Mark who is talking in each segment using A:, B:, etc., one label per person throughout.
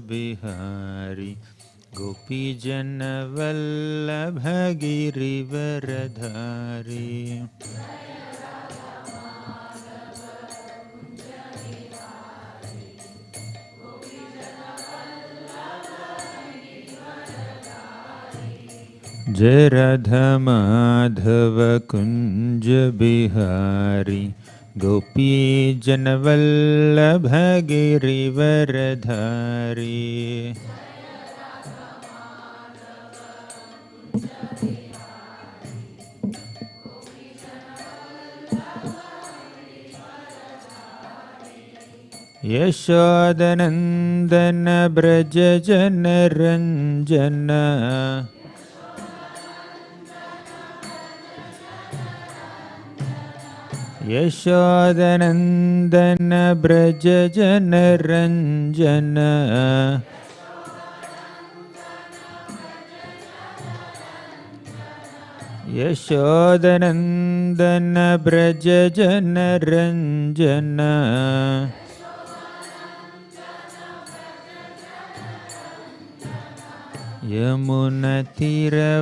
A: बिहारी गोपीजन वल्लभ गिरिवरधारी। जय राधा माधव कुंज बिहारी गोपी जनवल्लभ गिरिवरधारी। यशोदनंदन ब्रज जन रंजन यशोदनंदन ब्रज जन रंजन। यशोदनंदन ब्रज जन रंजन। यमुना तीरवनचारी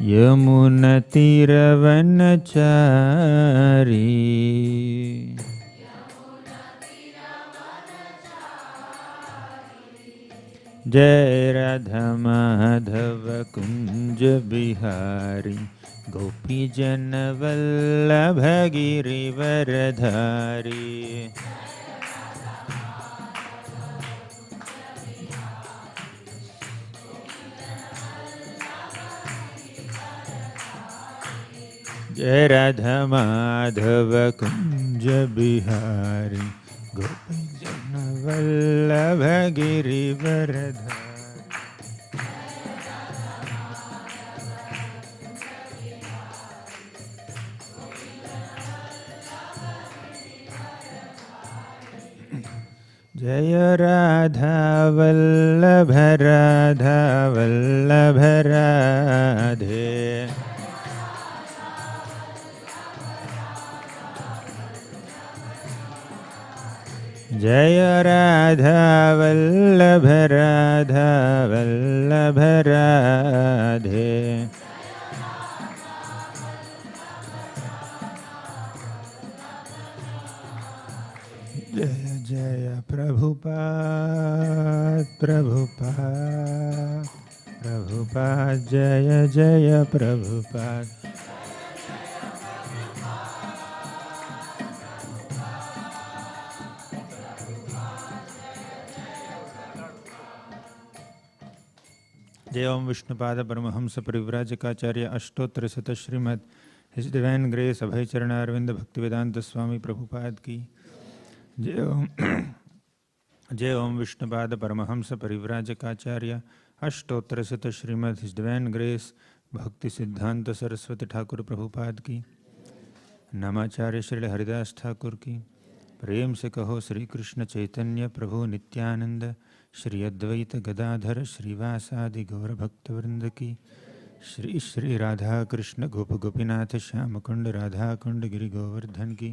A: यमुना तीरवनचारी। जय राधा माधव कुंज बिहारी गोपीजन वल्लभ गिरिवरधारी। जय राधा माधव कुंज बिहारी गोपीजन वल्लभ गिरिवरधारी। जय राधा वल्लभ राधा वल्लभ राधे। जय राधा वल्लभ राधा वल्लभ राधे। जय जय प्रभुपाद प्रभुपाद प्रभुपाद जय जय प्रभुपाद। जय ओम विष्णुपाद परमहंस परिव्राजकाचार्य अष्टोत्तर शत श्रीमद हिज डिवाइन ग्रेस अभय चरण अरविंद भक्तिवेदांत स्वामी प्रभुपाद की जय ओम विष्णुपाद परमहंस परिव्राजकाचार्य अष्टोत्तर शत श्रीमद हिज डिवाइन ग्रेस भक्ति सिद्धांत सरस्वती ठाकुर प्रभुपाद की। नामाचार्य श्री हरिदास ठाकुर की। प्रेम से कहो श्री कृष्ण चैतन्य प्रभु नित्यानंद श्री अद्वैत गदाधर श्रीवासादि गौर भक्तवृंद की। श्री श्री राधा कृष्ण गोप गोपीनाथ श्याम कुंड राधा कुंड गिरि गोवर्धन की।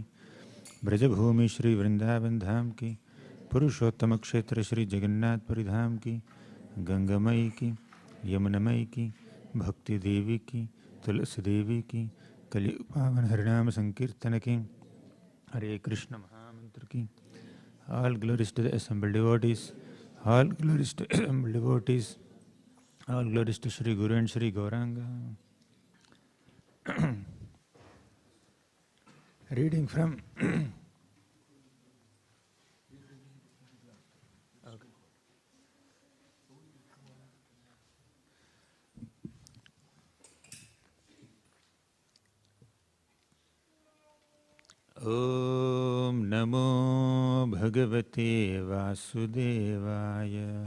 A: ब्रजभूमि श्री वृंदावन धाम की। पुरुषोत्तम क्षेत्र श्री जगन्नाथपुरी धाम की। गंगामयी की, यमुनामयी की, भक्ति देवी की, तुलसी देवी की, कलियुग पावन हरिनाम संकीर्तन की, हरे कृष्ण महामंत्र की। All glories to the assembled devotees. All glories to assembled devotees. All glories to Shri Guru and Shri Gauranga. Reading from Om Namo Bhagavate Vasudevaya.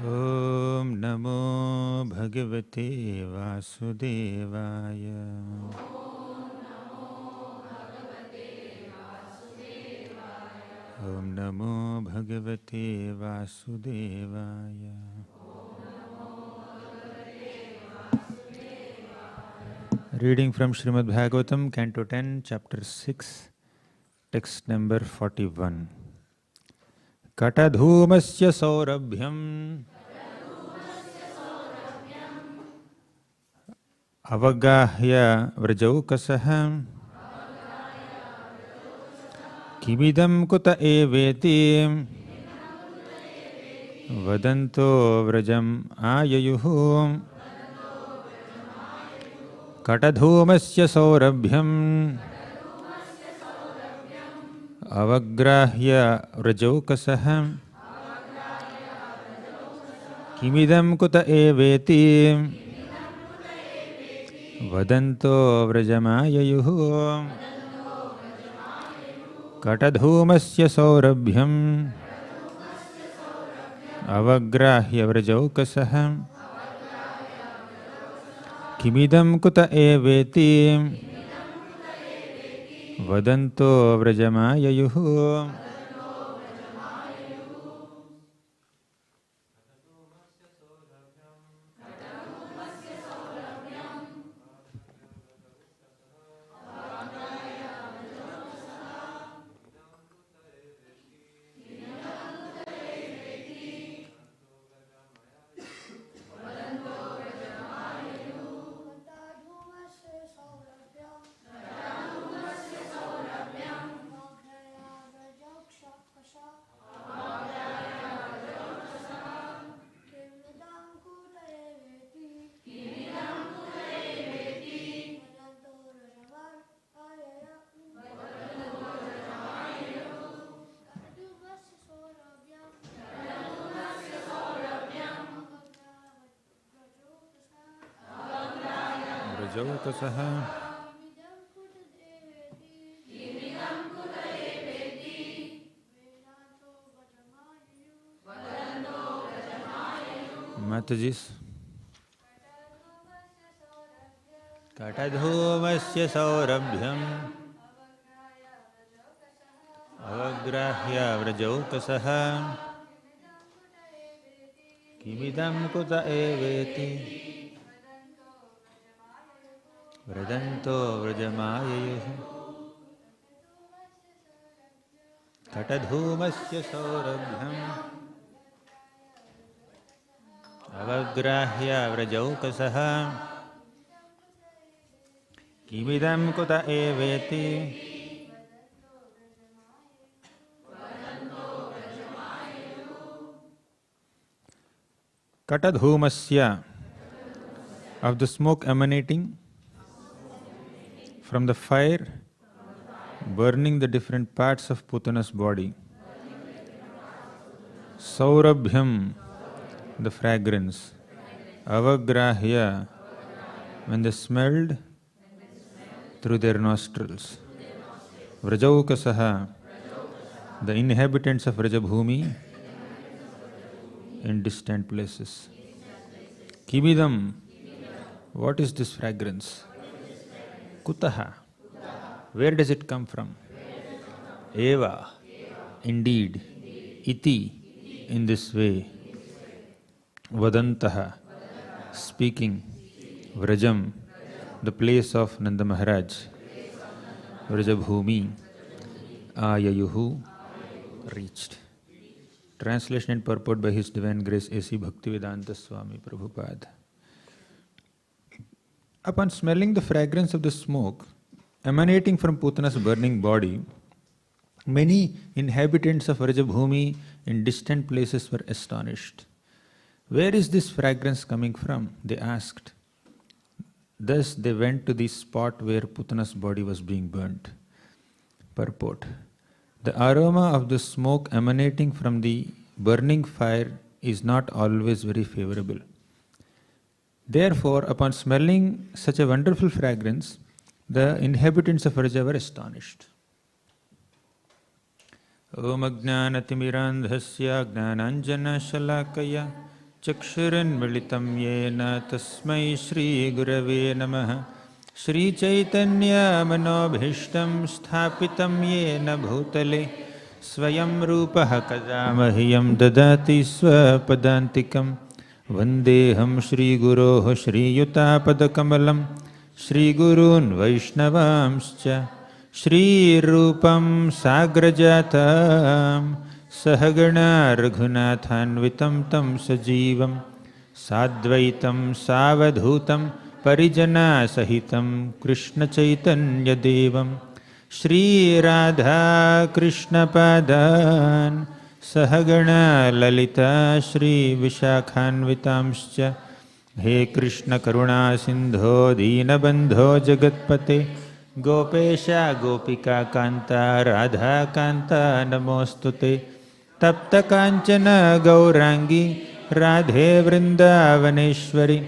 A: Om Namo Bhagavate Vasudevaya. Om Namo Bhagavate Vasudevaya. Reading from Śrīmad Bhāgavatam, Canto 10, Chapter 6, Text number 41. Katadhumasya saurabhyam avagahya vrajaukasaham kimidam kuta eveti vadanto vrajam ayayuhu. Katadhumasya saurabhyam avagrahya vrajaukasaham kimidam kuta eveti vadanto vrajamayayuhu. Katadhumasya saurabhyam avagrahya vrajaukasaham kimidam kuta eveti vadanto vrajamayayuhu. Matajis. Katadhumasya saurabhyam avagrahya vrajaukasaham kimidam kuta eveti Vradanto vrajamayayuhu. Katadhumasya saurabhyam avagrahya vrajaukasaham kimidam kuta eveti. Katadhumasya, of the smoke emanating from the fire burning the different parts of Putana's body. Saurabhyam, the fragrance. Avagrahya, when they smelled through their nostrils. Vrajaukasaha, the inhabitants of Vrajabhumi in distant places. Kimidam, what is this fragrance? Kutaha, where does it come from? Eva, indeed. Iti, in this way. Vadantaha, speaking. Vrajam, the place of Nanda Maharaj. Vrajabhumi, Ayayuhu, reached. Translation and purport by His Divine Grace A.C. Bhaktivedanta Swami Prabhupada. Upon smelling the fragrance of the smoke emanating from Putana's burning body, many inhabitants of Vrajabhumi in distant places were astonished. Where is this fragrance coming from? They asked. Thus they went to the spot where Putana's body was being burnt. Purport. The aroma of the smoke emanating from the burning fire is not always very favorable. Therefore, upon smelling such a wonderful fragrance, the inhabitants of Vraja were astonished. Om Ajnanatimmirandhasya Jnananjana Shalakaya Chakshuran Militam Yena Tasmai Shri Gurave Namaha Shri Chaitanya Manobhishtam Sthapitam Yena Bhutale Swayam Rupaha Kadamahyam Dadati Swapadantikam Vandeham Shri Guroh Shri Yutapad Kamalam श्रीगुरून् वैष्णवांश्च श्रीरूपं साग्रजातं सहगणा रघुनाथान्वितं तं सजीवं साद्वैतं सावधूतं परिजनासहितं कृष्णचैतन्यदेवं श्रीराधाकृष्णपादान् सहगणा ललिता श्रीविशाखान्वितांश्च हे कृष्ण करुणा सिंधो दीनबंधो जगत्पते गोपेश गोपिका कांता राधा कांता नमोस्तुते तप्त कांचन गौरांगी राधे वृंदावनेश्वरी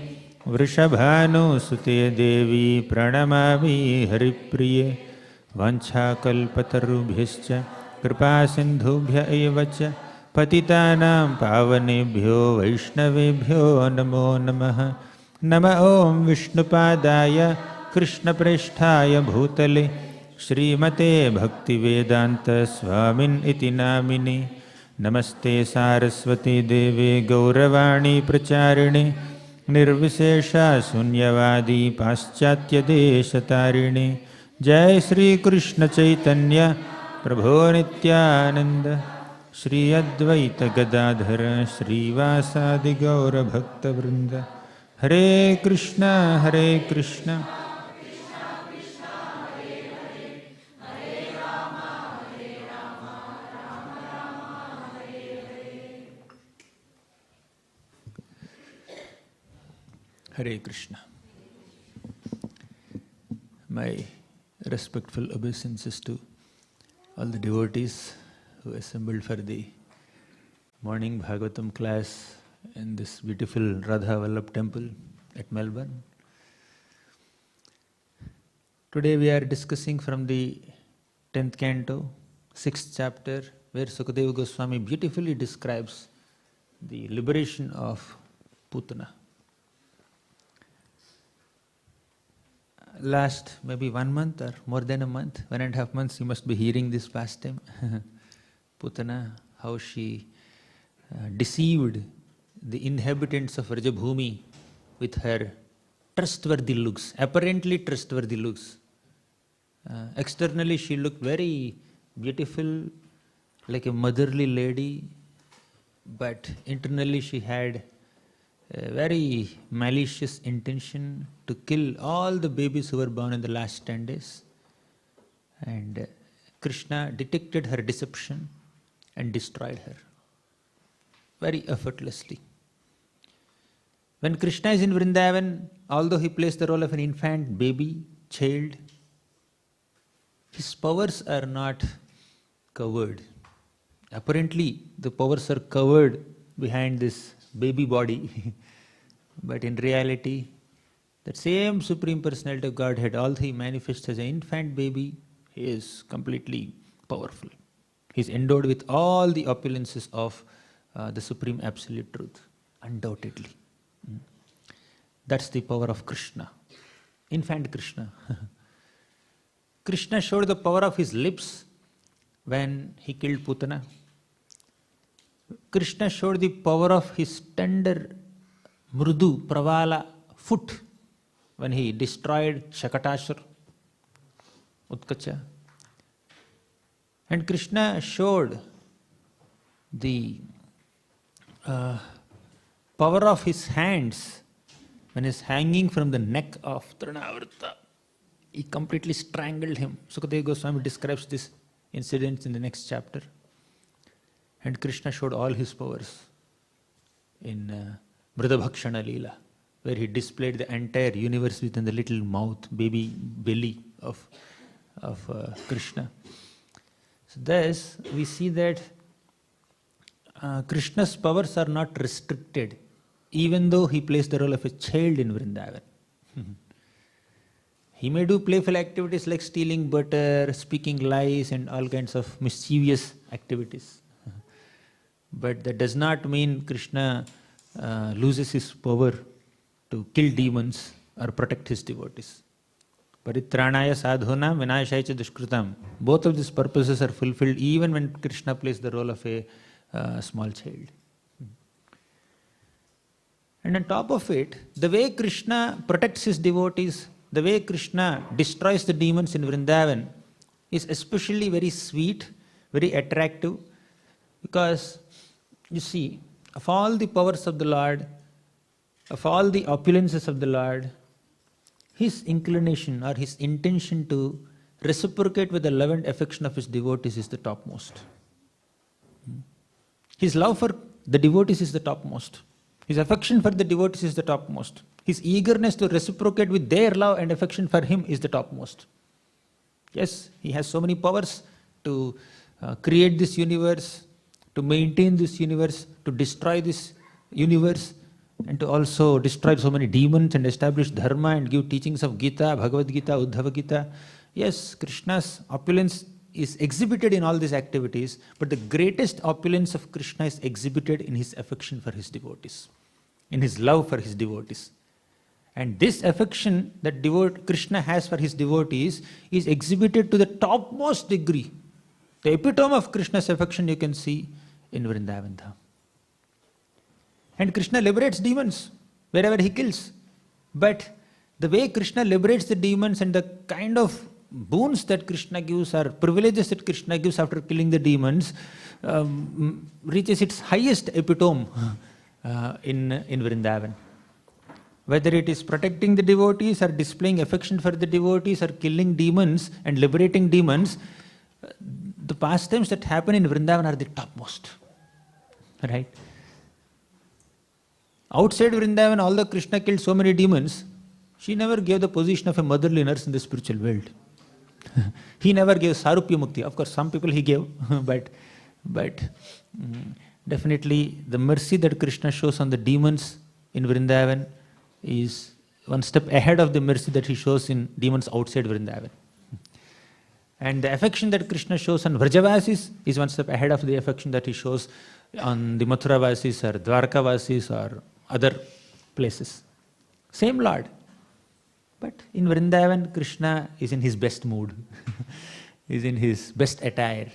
A: वृषभानुसुते देवी प्रणमामि हरिप्रिये वाञ्छाकल्पतरुभ्यश्च कृपा सिन्धुभ्य एव च पतितानां पावनेभ्यो वैष्णवेभ्यो नमो नमः। नमः ॐ विष्णुपादाय कृष्णप्रेष्ठाय भूतले श्रीमते भक्तिवेदांत स्वामिन् इति नामिने। नमस्ते सारस्वती देवे गौरवाणी प्रचारिणे निर्विशेषा शून्यवादी पाश्चात्यदेशतारिणे। जय श्री कृष्ण चैतन्य प्रभो नित्यानंद श्री अद्वैत गदाधर श्रीवासादि गौर भक्तवृंद। हरे Krishna Hare Krishna. My respectful obeisances to all the devotees who assembled for the morning Bhagavatam class in this beautiful Radha Vallabh temple at Melbourne. Today we are discussing from the 10th canto, 6th chapter, where Sukadeva Goswami beautifully describes the liberation of Putana. Last maybe 1 month or more than a month, 1.5 months, you must be hearing this pastime. Putana, how she deceived the inhabitants of Vrajabhumi with her trustworthy looks, apparently trustworthy looks. Externally she looked very beautiful, like a motherly lady, but internally she had a very malicious intention to kill all the babies who were born in the last 10 days. And Krishna detected her deception and destroyed her very effortlessly. When Krishna is in Vrindavan, although he plays the role of an infant, baby, child, his powers are not covered. Apparently, the powers are covered behind this baby body, but in reality, that same Supreme Personality of Godhead, although he manifests as an infant baby, he is completely powerful. He is endowed with all the opulences of the Supreme Absolute Truth, undoubtedly. That's the power of Krishna, infant Krishna. Krishna showed the power of his lips when he killed Putana. Krishna showed the power of his tender, mrudu, pravala foot when he destroyed Shakatashur, Utkacha. And Krishna showed the power of his hands when he is hanging from the neck of Trinavrta. He completely strangled him. Sukadeva Goswami describes this incident in the next chapter. And Krishna showed all his powers in Mridabhakshana Leela, where he displayed the entire universe within the little mouth, baby belly of Krishna. So thus, we see that Krishna's powers are not restricted, even though he plays the role of a child in Vrindavan. He may do playful activities like stealing butter, speaking lies, and all kinds of mischievous activities. But that does not mean Krishna loses his power to kill demons or protect his devotees. Paritranaya sadhunam vinashaya cha dushkritam. Both of these purposes are fulfilled even when Krishna plays the role of a small child. And on top of it, the way Krishna protects his devotees, the way Krishna destroys the demons in Vrindavan is especially very sweet, very attractive, because you see, of all the powers of the Lord, of all the opulences of the Lord, his inclination or his intention to reciprocate with the love and affection of his devotees is the topmost. His love for the devotees is the topmost. His affection for the devotees is the topmost. His eagerness to reciprocate with their love and affection for him is the topmost. Yes, he has so many powers to create this universe, to maintain this universe, to destroy this universe, and to also destroy so many demons and establish dharma and give teachings of Gita, Bhagavad Gita, Uddhava Gita. Yes, Krishna's opulence is exhibited in all these activities, but the greatest opulence of Krishna is exhibited in his affection for his devotees, in his love for his devotees. And this affection that Krishna has for his devotees is exhibited to the topmost degree. The epitome of Krishna's affection you can see in Vrindavan Dham. And Krishna liberates demons wherever he kills. But the way Krishna liberates the demons and the kind of boons that Krishna gives or privileges that Krishna gives after killing the demons reaches its highest epitome in Vrindavan. Whether it is protecting the devotees or displaying affection for the devotees or killing demons and liberating demons, the pastimes that happen in Vrindavan are the topmost. Right? Outside Vrindavan, although Krishna killed so many demons, she never gave the position of a motherly nurse in the spiritual world. He never gave Sarupya Mukti. Of course, some people he gave, but definitely the mercy that Krishna shows on the demons in Vrindavan is one step ahead of the mercy that he shows in demons outside Vrindavan. And the affection that Krishna shows on Vrajavasis is one step ahead of the affection that he shows on the Mathuravasis or Dwarkavasis or other places. Same Lord. But in Vrindavan, Krishna is in his best mood, is in his best attire.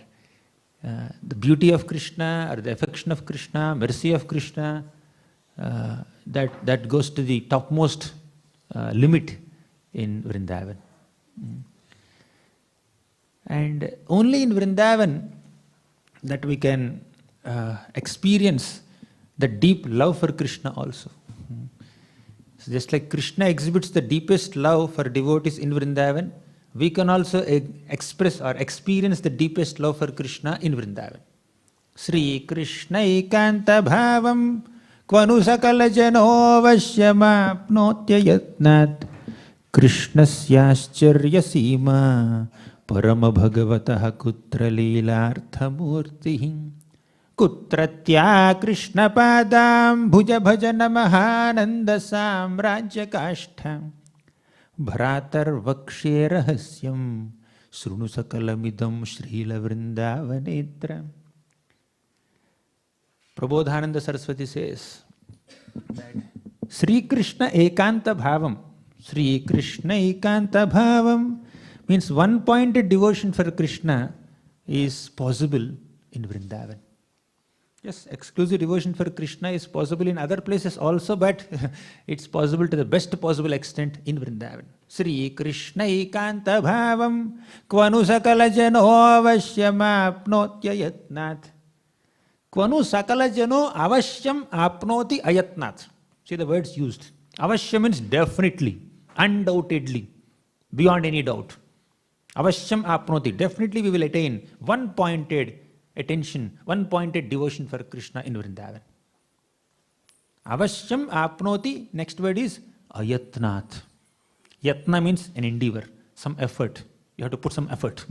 A: The beauty of Krishna or the affection of Krishna, mercy of Krishna, that goes to the topmost limit in Vrindavan. And only in Vrindavan that we can experience the deep love for Krishna also. So just like Krishna exhibits the deepest love for devotees in Vrindavan, we can also express or experience the deepest love for Krishna in Vrindavan. Sri Krishna ekanta bhavam kvanu sakala jano vashyamapnotya yatnat Krishnasyāścarya sīmā parama bhagavatah kutra līlārthamurtihi Kutratya Krishna padam bhuja bhajana mahananda samrajya kashtham Bhratar vakshe rahasyam srunu sakalamidam shrila vrindavanetram. Prabodhananda Saraswati says that Sri Krishna ekanta bhavam, Sri Krishna ekanta bhavam means one-pointed devotion for Krishna is possible in Vrindavan. Yes, exclusive devotion for Krishna is possible in other places also, but it's possible to the best possible extent in Vrindavan. Sri Krishna ekanta bhavam kvanu sakala jano avashyam apnotya yatnat. Kvanu sakala jano avashyam apnoti ayatnat. See the words used. Avashyam means definitely, undoubtedly, beyond any doubt. Avashyam apnoti. Definitely we will attain one-pointed attention, one-pointed devotion for Krishna in Vrindavan. Avashyam apnoti, next word is ayatnat. Yatna means an endeavor, some effort. You have to put some effort.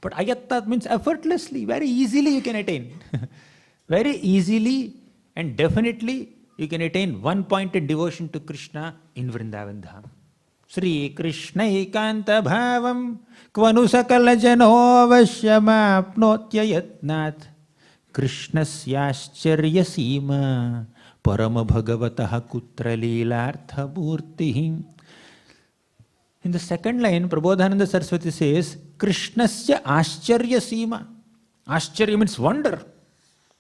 A: But ayatnat means effortlessly, very easily you can attain. Very easily and definitely you can attain one-pointed devotion to Krishna in Vrindavan Dham. Sri Krishna ekanta bhavam kvanu sakala jano vashyamapnotya yatnat Krishnasyāścarya sīmā parama bhagavatah kutra līlārtha murtihi. In the second line, Prabodhananda Saraswati says, Krishnasya Ascharya Sīma. Ascharya means wonder.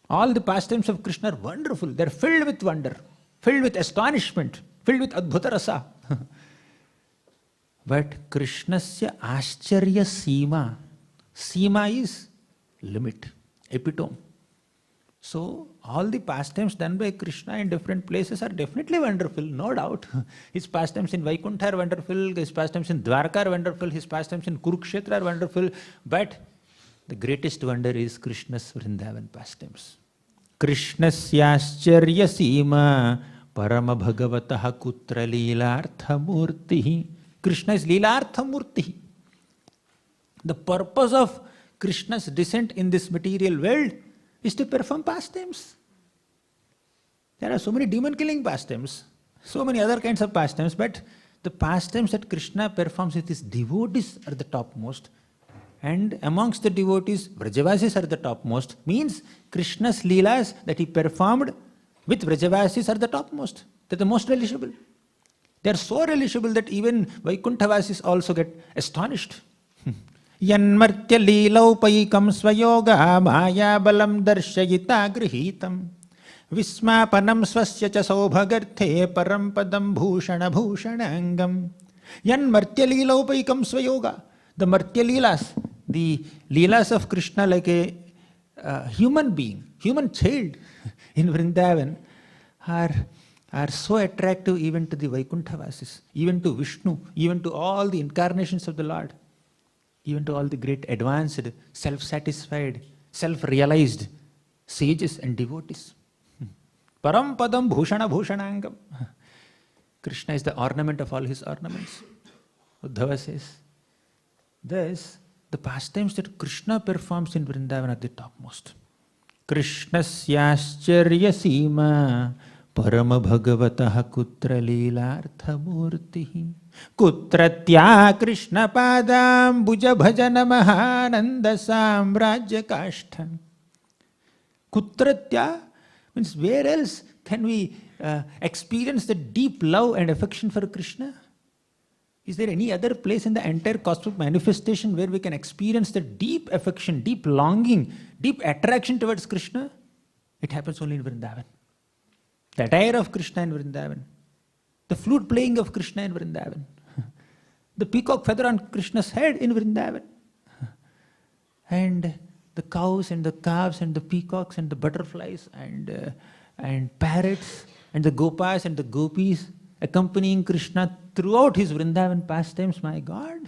A: All the pastimes of Krishna are wonderful. They are filled with wonder, filled with astonishment, filled with adbhuta rasa. But Krishnasya Ascharya Sima. Sima is limit, epitome. So, all the pastimes done by Krishna in different places are definitely wonderful, no doubt. His pastimes in Vaikuntha are wonderful, his pastimes in Dwarka are wonderful, his pastimes in Kurukshetra are wonderful, but the greatest wonder is Krishna's Vrindavan pastimes. Krishnasyāścarya Sīma Parama Bhagavataha Kutra Leelartha Murtihi. Krishna is Leelartha Murtihi. The purpose of Krishna's descent in this material world is to perform pastimes. There are so many demon-killing pastimes, so many other kinds of pastimes, but the pastimes that Krishna performs with his devotees are the topmost. And amongst the devotees, Vrajavasis are the topmost. Means Krishna's leelas that he performed with Vrajavasis are the topmost. They are the most relishable. They are so relishable that even Vaikuntavasis also get astonished. Yanmartya leelaupaikam swayoga maya balam darshayita grihitam vismapanam swasya cha sobhagarthe param padam bhushana bhushanangam. Yanmartya leelaupaikam swayoga. The Martya leelas, the leelas of Krishna like a human being, human child in Vrindavan are so attractive even to the Vaikuntavasis, even to Vishnu, even to all the incarnations of the Lord, even to all the great advanced, self-satisfied, self-realized sages and devotees. Param padam bhushana bhushanangam. Krishna is the ornament of all his ornaments. Uddhava says. Thus, the pastimes that Krishna performs in Vrindavan are the topmost. Krishnasyaścarya Sīma Parama Bhagavataha Kutra Leelartha Murtihi Kutratya Krishna Padam Bhuja Bhajana Mahananda Samrajya Kashtha. Kutratya means where else can we experience the deep love and affection for Krishna? Is there any other place in the entire cosmic manifestation where we can experience the deep affection, deep longing, deep attraction towards Krishna? It happens only in Vrindavan. The attire of Krishna in Vrindavan, the flute playing of Krishna in Vrindavan, the peacock feather on Krishna's head in Vrindavan, and the cows and the calves and the peacocks and the butterflies and parrots and the gopas and the gopis accompanying Krishna throughout his Vrindavan pastimes. My God,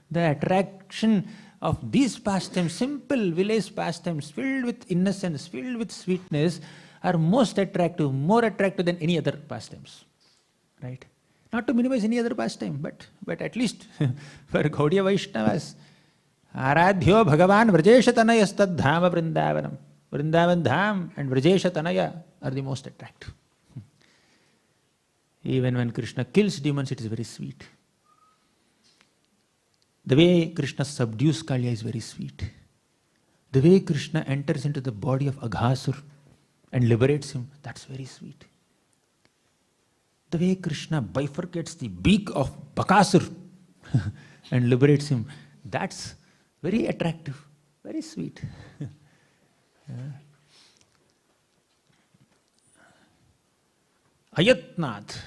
A: the attraction of these pastimes, simple village pastimes filled with innocence, filled with sweetness, are most attractive, more attractive than any other pastimes. Right? Not to minimize any other pastime, but at least for Gaudiya Vaishnavas, Aradhyo Bhagavan Vrajesha Tanayastad Dhama Vrindavanam. Vrindavan Dham and Vrajesha Tanaya are the most attractive. Even when Krishna kills demons, it is very sweet. The way Krishna subdues Kaliya is very sweet. The way Krishna enters into the body of Aghasur and liberates him, that's very sweet. The way Krishna bifurcates the beak of Bakasur and liberates him, that's very attractive, very sweet. Ayatnath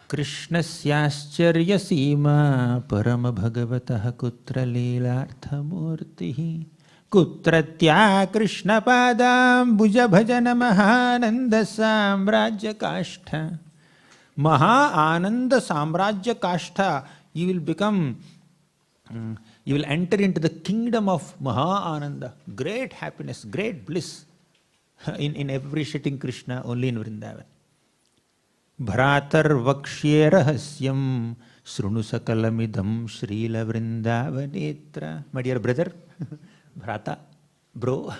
A: Krishnasyaścarya Sīma Parama Bhagavataha Kutra Leelartha Murtihi Kutratya Krishna Padam Bhuja Bhajana Mahananda Samrajya Kashtha. Maha Ananda Samrajya Kashtha, you will enter into the kingdom of Maha Ananda, great happiness, great bliss in appreciating Krishna only in Vrindavan. Bhratar Vakshye Rahasyam Shrunu Sakalamidam Srila Vrindavanitra. My dear brother, Bhrata, bro,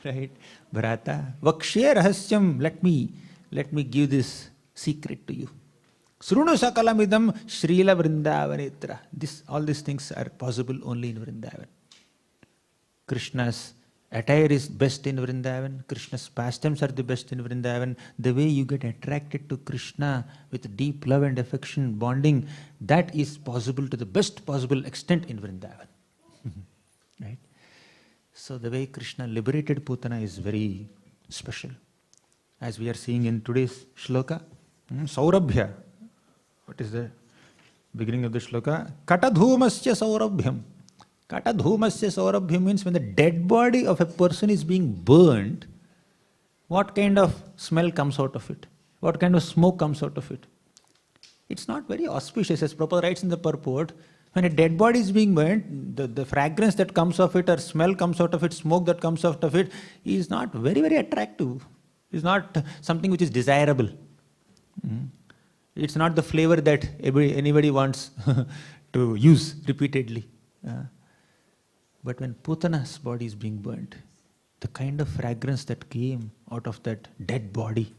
A: right? Bhrata, Vakshye Rahasyam, let me give this secret to you. Shrunu Sakalamidam Srila Vrindavanitra. All these things are possible only in Vrindavan. Krishna's attire is best in Vrindavan. Krishna's pastimes are the best in Vrindavan. The way you get attracted to Krishna with deep love and affection, bonding, that is possible to the best possible extent in Vrindavan. Right? So the way Krishna liberated Putana is very special. As we are seeing in today's shloka, Saurabhya. What is the beginning of the shloka, Katadhumasya saurabhyam. Katadhumasya saurabhyam means when the dead body of a person is being burned, what kind of smell comes out of it? What kind of smoke comes out of it? It's not very auspicious, as Prabhupada writes in the purport. When a dead body is being burnt, the fragrance that comes of it, or smell comes out of it, smoke that comes out of it, is not very, very attractive. It's not something which is desirable. It's not the flavor that anybody wants to use repeatedly. But when Putana's body is being burnt, the kind of fragrance that came out of that dead body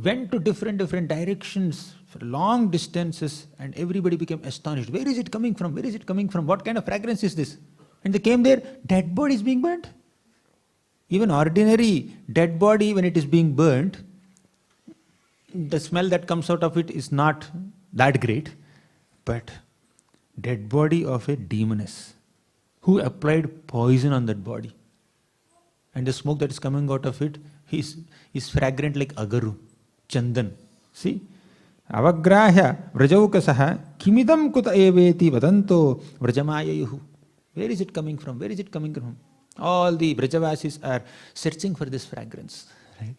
A: went to different directions for long distances, and everybody became astonished. Where is it coming from? Where is it coming from? What kind of fragrance is this? And they came there, dead body is being burnt. Even ordinary dead body, when it is being burnt, the smell that comes out of it is not that great. But dead body of a demoness who applied poison on that body, and the smoke that is coming out of it is fragrant like agaru, chandan. See? Avagrahya vrajaukasaha kimidam kuta eveti vadanto vrajamayayuhu. Where is it coming from? Where is it coming from? All the Brajavasis are searching for this fragrance. Right?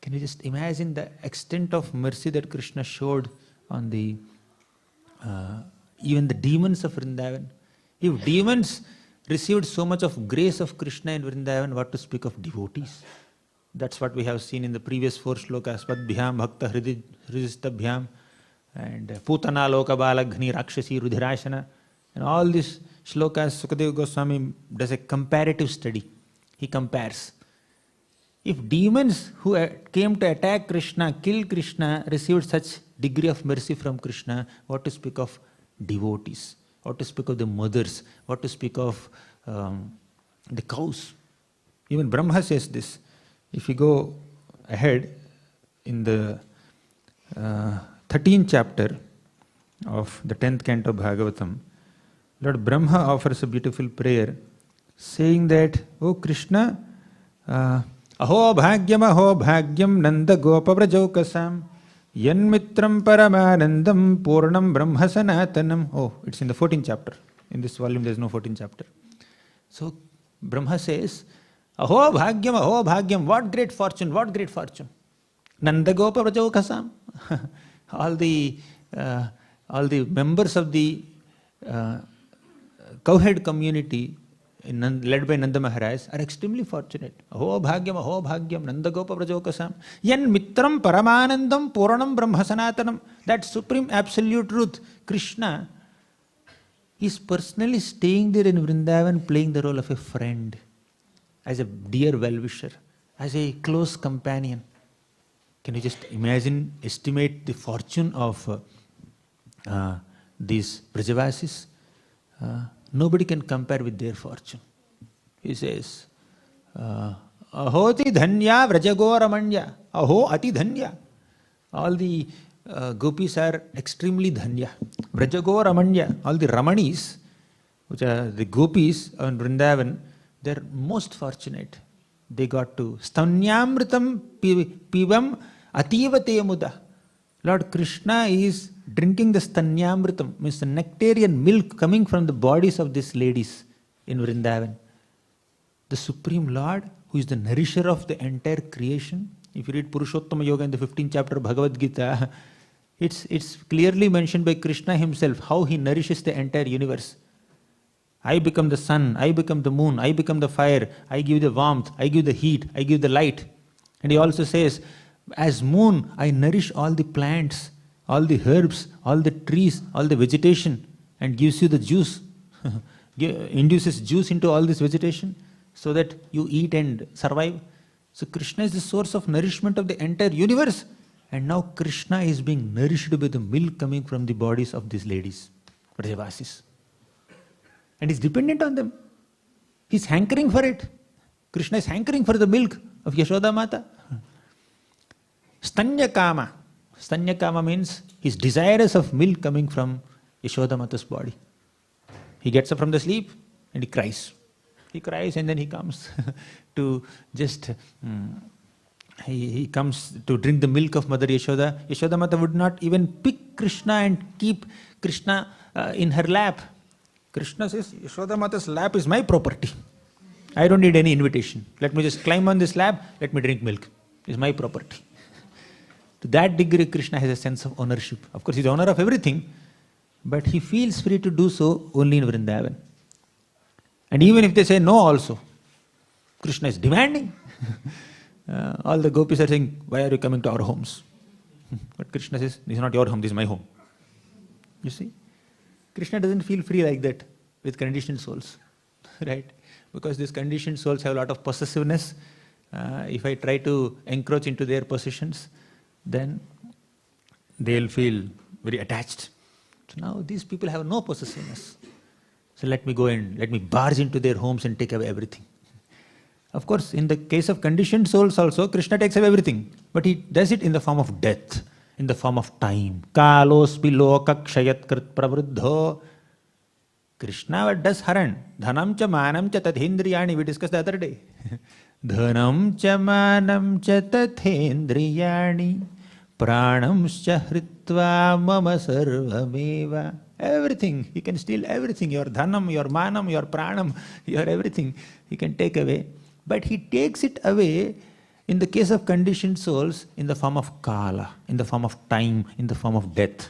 A: Can you just imagine the extent of mercy that Krishna showed on the even the demons of Vrindavan? If demons received so much of grace of Krishna in Vrindavan, what to speak of devotees? That's what we have seen in the previous 4 shlokas. Padbhyam bhakta hridistabhyam and Putana loka balagni rakshasi rudhirashana. And all these shlokas, Sukadeva Goswami does a comparative study. He compares. If demons who came to attack Krishna, kill Krishna, received such degree of mercy from Krishna, what to speak of devotees? What to speak of the mothers? What to speak of the cows? Even Brahma says this. If you go ahead in the 13th chapter of the 10th canto of Bhagavatam, Lord Brahma offers a beautiful prayer saying that, O Krishna, aho bhagyam nanda gopa vrajaukasam yanmitram paramanandam purnam brahma sanatanam. Oh, it's in the 14th chapter. In this volume there is no 14th chapter. So Brahma says, aho bhagyam, what great fortune, what great fortune. Nanda gopa vrajaukasam. All the members of the cowhead community led by Nanda Maharaj are extremely fortunate. Aho bhagyam, Nanda gopa vrajokasam. Yan mitram paramanandam puranam brahma sanatanam. That supreme absolute truth, Krishna, is personally staying there in Vrindavan, playing the role of a friend, as a dear well-wisher, as a close companion. Can you just imagine, estimate the fortune of these Brajavasis? Nobody can compare with their fortune. He says, Ahoti dhanya vrajagoramanya. Aho ati dhanya. All the gopis are extremely dhanya. Vrajagoramanya. All the Ramanis, which are the gopis on Vrindavan, they are most fortunate. They got to stanyamritam pivam ativate muda. Lord Krishna is drinking the stanyamritam, means the nectarian milk coming from the bodies of these ladies in Vrindavan. The Supreme Lord, who is the nourisher of the entire creation. If you read Purushottama Yoga in the 15th chapter of Bhagavad Gita, it's clearly mentioned by Krishna himself how he nourishes the entire universe. I become the sun, I become the moon, I become the fire, I give the warmth, I give the heat, I give the light. And he also says, as moon, I nourish all the plants, all the herbs, all the trees, all the vegetation, and gives you the juice, induces juice into all this vegetation so that you eat and survive. So Krishna is the source of nourishment of the entire universe. And now Krishna is being nourished by the milk coming from the bodies of these ladies, Vrajavasis. And he's dependent on them. He's hankering for it. Krishna is hankering for the milk of Yashoda Mata. Stanya Kama. Stanya Kama means he's desirous of milk coming from Yashoda Mata's body. He gets up from the sleep and he cries. He cries and then he comes to just he comes to drink the milk of Mother Yashoda. Yashoda Mata would not even pick Krishna and keep Krishna in her lap. Krishna says, Yashoda Mata's lap is my property. I don't need any invitation. Let me just climb on this lap, let me drink milk. It's my property. To that degree, Krishna has a sense of ownership. Of course, he's the owner of everything, but he feels free to do so only in Vrindavan. And even if they say no also, Krishna is demanding. All the gopis are saying, why are you coming to our homes? But Krishna says, this is not your home, this is my home. You see? Krishna doesn't feel free like that with conditioned souls. Right? Because these conditioned souls have a lot of possessiveness. If I try to encroach into their possessions, then they'll feel very attached. So now these people have no possessiveness. So let me go and let me barge into their homes and take away everything. Of course, in the case of conditioned souls also, Krishna takes away everything. But he does it in the form of death, in the form of time. Kalospi loka kshayat krit pravruddho. Krishna does haran. Dhanam cha manam cha tathendriyani. We discussed the other day. Dhanam cha manam cha tathendriyani. Pranamscha hritva mama sarvameva. Everything. He can steal everything. Your dhanam, your manam, your pranam, your everything. He can take away. But he takes it away in the case of conditioned souls in the form of kala, in the form of time, in the form of death.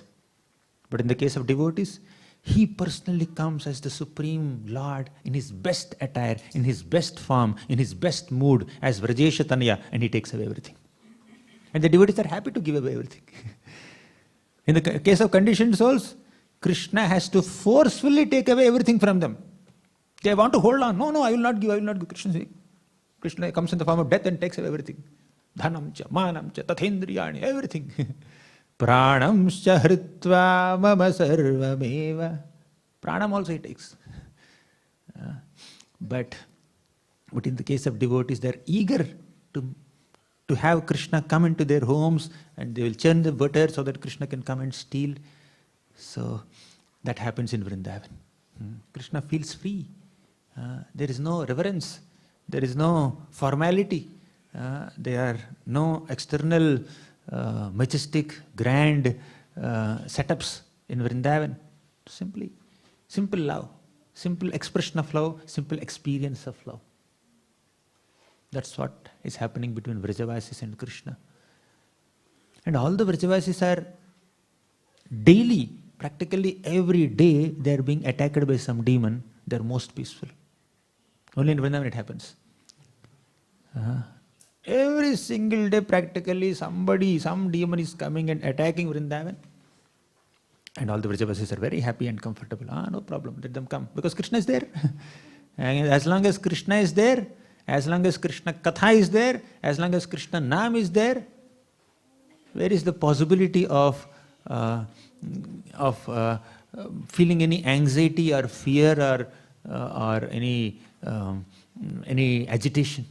A: But in the case of devotees, he personally comes as the Supreme Lord in his best attire, in his best form, in his best mood as Vrajesha Tanaya, and he takes away everything. And the devotees are happy to give away everything. In the case of conditioned souls, Krishna has to forcefully take away everything from them. They want to hold on. No, I will not give, I will not give. Krishna comes in the form of death and takes away everything. Dhanam cha, manam cha, tathendriyani, everything. Pranam cha hritva mama sarvameva. Pranam also he takes. But in the case of devotees, they are eager to have Krishna come into their homes, and they will churn the butter so that Krishna can come and steal. So that happens in Vrindavan. Krishna feels free. There is no reverence. There is no formality. There are no external majestic, grand setups in Vrindavan. Simple love, simple expression of love, simple experience of love. That's what is happening between Vrajavasis and Krishna. And all the Vrajavasis are daily, practically every day, they are being attacked by some demon. They are most peaceful. Only in Vrindavan it happens. Every single day, practically, some demon is coming and attacking Vrindavan. And all the Vrajavasis are very happy and comfortable. No problem, let them come. Because Krishna is there. And as long as Krishna is there, as long as Krishna Katha is there, as long as Krishna Naam is there, where is the possibility of feeling any anxiety or fear or any agitation?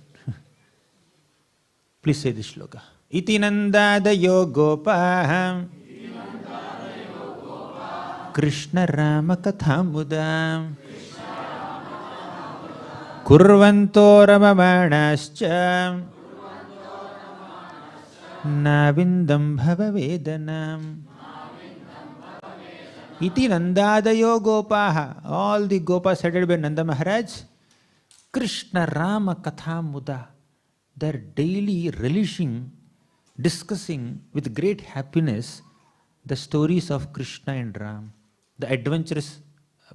A: Please say this shloka. Iti nandadayo gopaham Krishna Rama kathamudam kurvanto ramamanascha navindam bhavavedanam. Iti nandadayo gopaha. All the gopas headed by Nanda Maharaj, Krishna Rama kathamuda. They are daily relishing, discussing with great happiness the stories of Krishna and Ram, the adventurous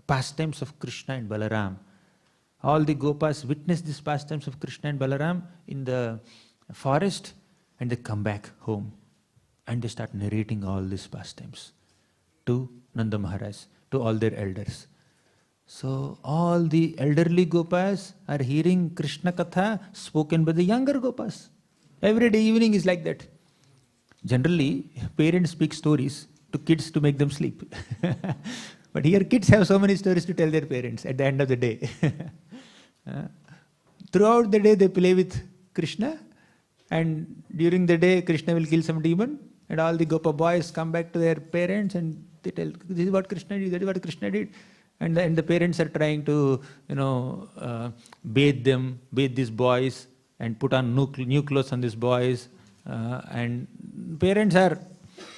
A: pastimes of Krishna and Balaram. All the gopas witness these pastimes of Krishna and Balaram in the forest, and they come back home and they start narrating all these pastimes to Nanda Maharaj, to all their elders. So all the elderly gopas are hearing Krishna Katha spoken by the younger gopas. Every day evening is like that. Generally, parents speak stories to kids to make them sleep. But here kids have so many stories to tell their parents at the end of the day. Throughout the day they play with Krishna, and during the day Krishna will kill some demon, and all the gopa boys come back to their parents and they tell, this is what Krishna did, that is what Krishna did. And the parents are trying to, bathe these boys and put on new clothes on these boys. And parents are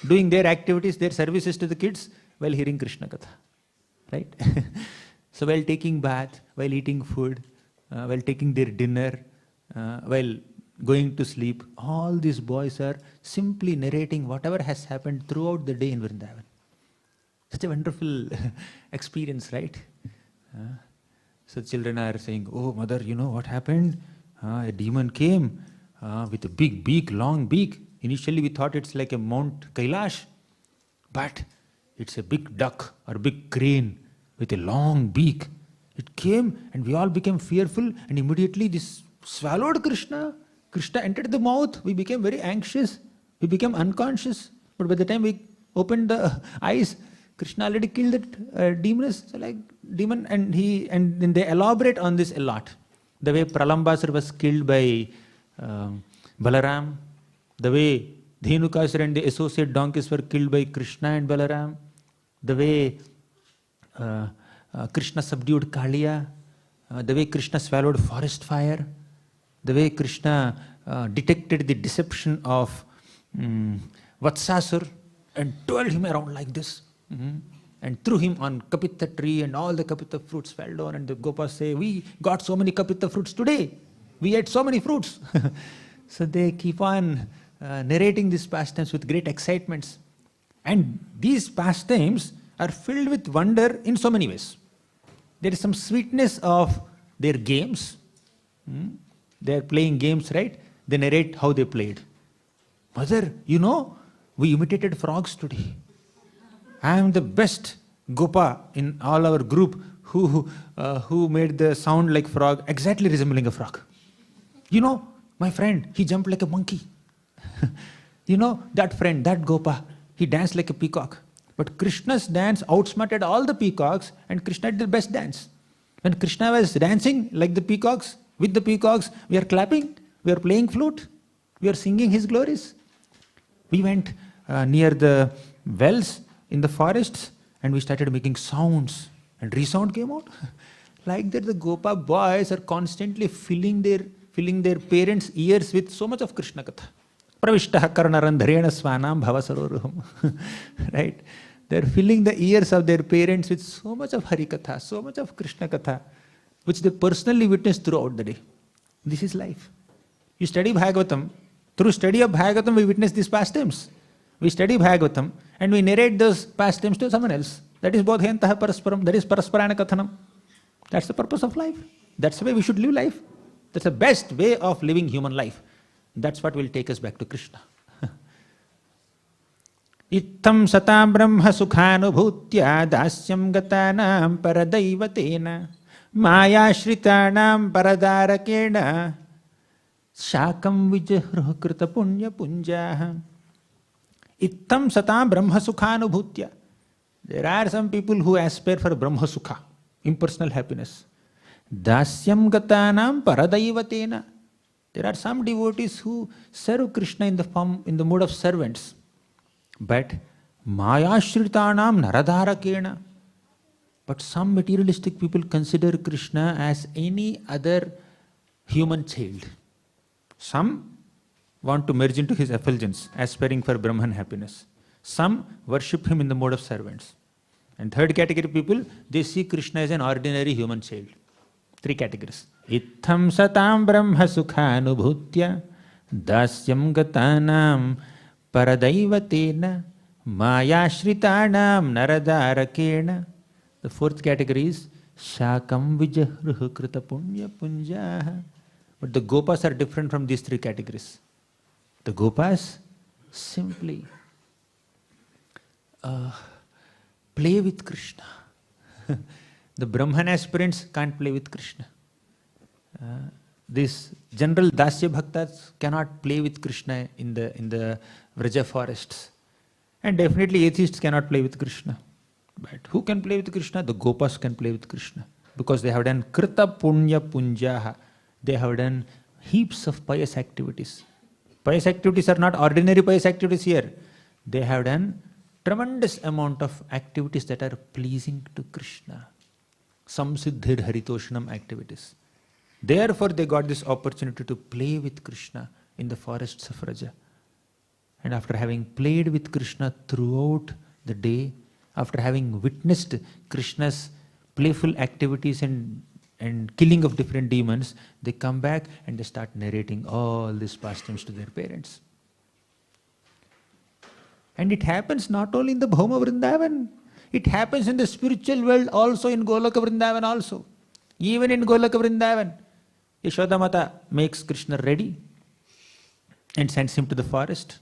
A: doing their activities, their services to the kids while hearing Krishna Katha. Right? So while taking bath, while eating food, while taking their dinner, while going to sleep, all these boys are simply narrating whatever has happened throughout the day in Vrindavan. Such a wonderful experience, right? So children are saying, "Oh, mother, you know what happened? A demon came with a big beak, long beak. Initially we thought it's like a Mount Kailash, but it's a big duck or big crane with a long beak. It came and we all became fearful, and immediately this swallowed Krishna. Krishna entered the mouth. We became very anxious. We became unconscious. But by the time we opened the eyes, Krishna already killed that demon, and then they elaborate on this a lot. The way Pralambasur was killed by Balaram, the way Dhenukasur and the associate donkeys were killed by Krishna and Balaram, the way Krishna subdued Kaliya, the way Krishna swallowed forest fire, the way Krishna detected the deception of Vatsasur and twirled him around like this, and threw him on Kapita tree, and all the Kapita fruits fell down, and the Gopas say, "We got so many Kapita fruits today. We ate so many fruits." So they keep on narrating these pastimes with great excitements. And these pastimes are filled with wonder in so many ways. There is some sweetness of their games. They are playing games, right? They narrate how they played. "Mother, you know, we imitated frogs today. I am the best Gopa in all our group who made the sound like frog, exactly resembling a frog. You know, my friend, he jumped like a monkey. You know, that friend, that Gopa, he danced like a peacock. But Krishna's dance outsmarted all the peacocks, and Krishna did the best dance. When Krishna was dancing like the peacocks, with the peacocks, we are clapping, we are playing flute, we are singing his glories. We went near the wells in the forests, and we started making sounds, and resound came out." Like that, the Gopa boys are constantly filling their parents' ears with so much of Krishna Katha. Pravishtaha karnarandharena svanam bhavasaroruham. Right? They're filling the ears of their parents with so much of Hari Katha, so much of Krishna Katha, which they personally witness throughout the day. This is life. You study Bhagavatam. Through study of Bhagavatam, we witness these pastimes. We study Bhagavatam and we narrate those pastimes to someone else. That is bodhayantaha parasparam. That is parasparana kathanam. That's the purpose of life. That's the way we should live life. That's the best way of living human life. That's what will take us back to Krishna. Ittam satam brahma sukhanubhutya dasyam gatanam paradaivatena maya shritanam paradarakena shakam vijahruh krita punya punjaha. Ittam satam brahma sukhanubhutya. There are some people who aspire for brahma sukha, impersonal happiness. Dasyam gatanam paradaivatena. There are some devotees who serve Krishna in the mode of servants. But mayashritanam naradharakena. But some materialistic people consider Krishna as any other human child. Some want to merge into his effulgence, aspiring for Brahman happiness. Some worship him in the mode of servants. And third category people, they see Krishna as an ordinary human child. Three categories. Itham satam brahma sukhanubhutya dasyam gatanam paradaivatena mayashritanam naradarakena. The fourth category is shakam vijahruh krita punya punjaha. But the Gopas are different from these three categories. The Gopas simply play with Krishna. The Brahman aspirants can't play with Krishna. These general Dasya Bhaktas cannot play with Krishna in the Vraja forests. And definitely atheists cannot play with Krishna. But who can play with Krishna? The Gopas can play with Krishna. Because they have done Krita Punya Punjaha. They have done heaps of pious activities. Pious activities are not ordinary pious activities here. They have done tremendous amount of activities that are pleasing to Krishna. Samsiddhir Haritoshanam activities. Therefore, they got this opportunity to play with Krishna in the forests of Vraja. And after having played with Krishna throughout the day, after having witnessed Krishna's playful activities and killing of different demons, they come back and they start narrating all these pastimes to their parents. And it happens not only in the Bhauma Vrindavan, it happens in the spiritual world also, in Goloka Vrindavan also. Even in Goloka Vrindavan, Yashoda Mata makes Krishna ready and sends him to the forest.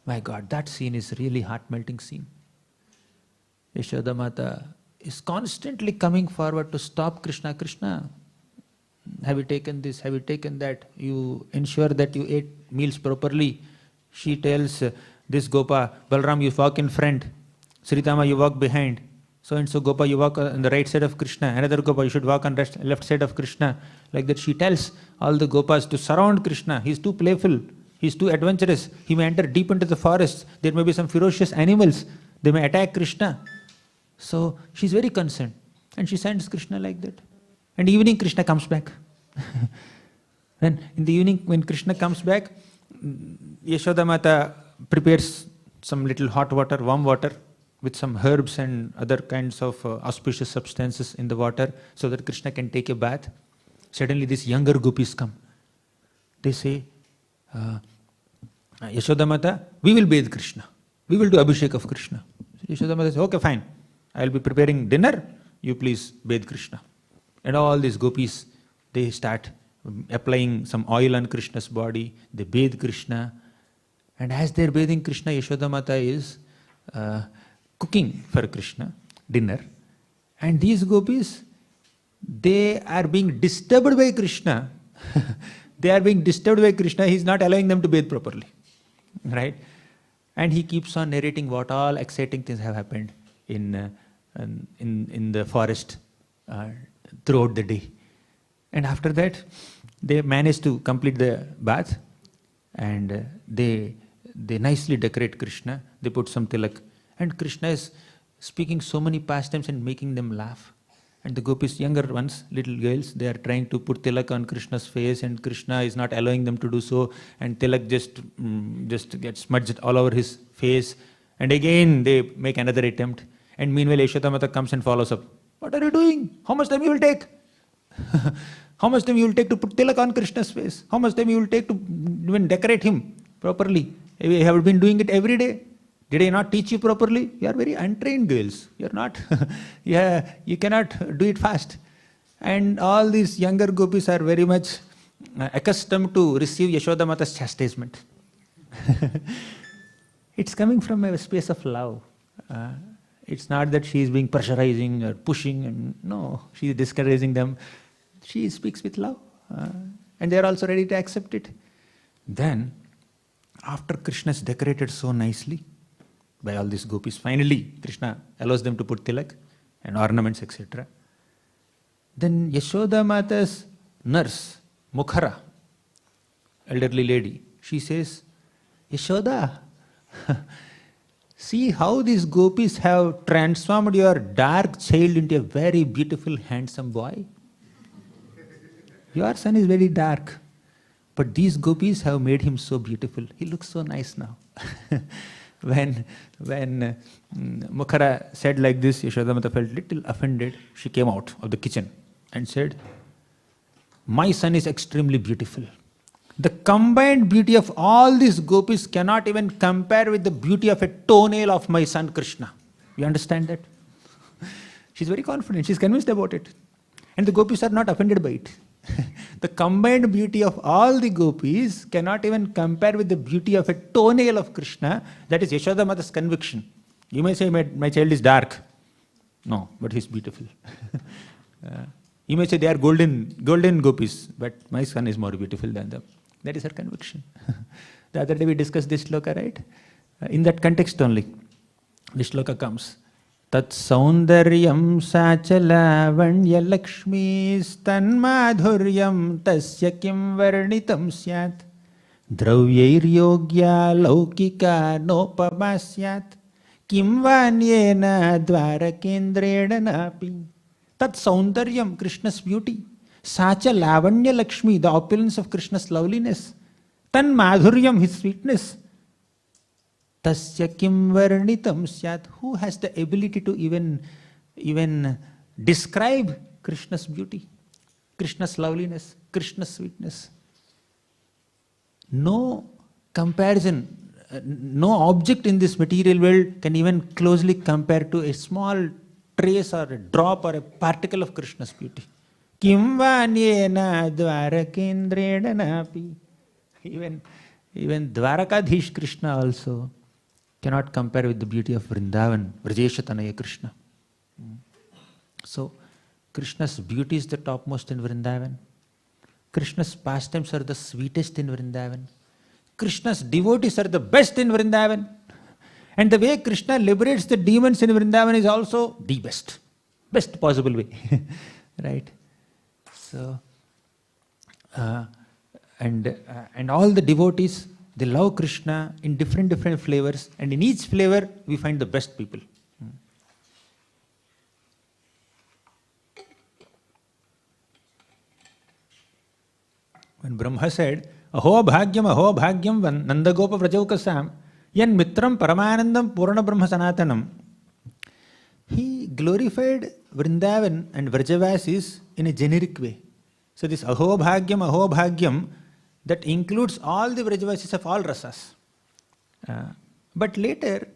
A: My God, that scene is really heart-melting scene. Yashoda Mata is constantly coming forward to stop Krishna. Krishna, have you taken this? Have you taken that? You ensure that you ate meals properly. She tells this Gopa, Balram, you walk in front. Sritama, you walk behind. So and so Gopa, you walk on the right side of Krishna. Another Gopa, you should walk on the left side of Krishna. Like that she tells all the Gopas to surround Krishna. He's too playful. He's too adventurous. He may enter deep into the forest. There may be some ferocious animals. They may attack Krishna. So she's very concerned. And she sends Krishna like that. And evening Krishna comes back. Then in the evening when Krishna comes back, Yashoda Mata prepares some little hot water, warm water, with some herbs and other kinds of auspicious substances in the water so that Krishna can take a bath. Suddenly these younger gopis come. They say, Yashoda Mata, we will bathe Krishna. We will do Abhishek of Krishna. So Yashoda Mata says, okay, fine. I will be preparing dinner. You please bathe Krishna. And all these gopis, they start applying some oil on Krishna's body. They bathe Krishna. And as they are bathing Krishna, Yashoda Mata is cooking for Krishna dinner. And these gopis, they are being disturbed by Krishna. They are being disturbed by Krishna. He is not allowing them to bathe properly. Right? And he keeps on narrating what all exciting things have happened in the forest throughout the day. And after that, they manage to complete the bath and they nicely decorate Krishna. They put some tilak. And Krishna is speaking so many pastimes and making them laugh. And the gopis, younger ones, little girls, they are trying to put tilak on Krishna's face and Krishna is not allowing them to do so. And tilak just gets smudged all over his face. And again they make another attempt. And meanwhile Yashoda Mata comes and follows up. What are you doing? How much time you will take? How much time you will take to put tilak on Krishna's face? How much time you will take to even decorate him properly? You have been doing it every day. Did I not teach you properly? You are very untrained girls. You are not. You cannot do it fast. And all these younger gopis are very much accustomed to receive Yashoda Mata's chastisement. It's coming from a space of love. It's not that she is being pressurizing or pushing. And no, she is discouraging them. She speaks with love. And they are also ready to accept it. Then, after Krishna is decorated so nicely by all these gopis, finally Krishna allows them to put tilak and ornaments, etc. Then Yashoda Mata's nurse, Mukhara, elderly lady, she says, Yashoda, see how these gopis have transformed your dark child into a very beautiful, handsome boy. Your son is very dark, but these gopis have made him so beautiful. He looks so nice now. When Mukhara said like this, Yashoda Mata felt little offended. She came out of the kitchen and said, my son is extremely beautiful. The combined beauty of all these gopis cannot even compare with the beauty of a toenail of my son Krishna. You understand that? She's very confident. She's convinced about it. And the gopis are not offended by it. The combined beauty of all the gopis cannot even compare with the beauty of a toenail of Krishna. That is Yashoda Mata's conviction. You may say, my child is dark. No, but he's beautiful. You may say they are golden gopis, but my son is more beautiful than them. That is her conviction. The other day we discussed this shloka, right? In that context only, this shloka comes. Tat saundaryam sachala vanya lakshmis tanmadhuryam tasya kim varnitam syat dravyair yogya laukika nopamasyat kim vanyena dvarakendrena napi. Tat saundaryam, Krishna's beauty. Sacha Lavanya Lakshmi, the opulence of Krishna's loveliness. Tan Madhuryam, his sweetness. Tasya kim varnitam syat. Who has the ability to even describe Krishna's beauty, Krishna's loveliness, Krishna's sweetness? No comparison, no object in this material world can even closely compare to a small trace or a drop or a particle of Krishna's beauty. Kim vanyena dvarakendredanapi. Even Dwarakadhish Krishna also cannot compare with the beauty of Vrindavan, Vrajeshatanaya Krishna. So, Krishna's beauty is the topmost in Vrindavan. Krishna's pastimes are the sweetest in Vrindavan. Krishna's devotees are the best in Vrindavan. And the way Krishna liberates the demons in Vrindavan is also the best possible way. Right? So, and all the devotees, they love Krishna in different flavors, and in each flavor we find the best people. When Brahma said, Aho bhagyam Nandagopa Vrajaukasam, yan mitram paramanandam purana brahma sanatanam, he glorified Vrindavan and Vrajavasis in a generic way. So this Aho bhagyam, that includes all the Vrajavasis of all rasas. But later,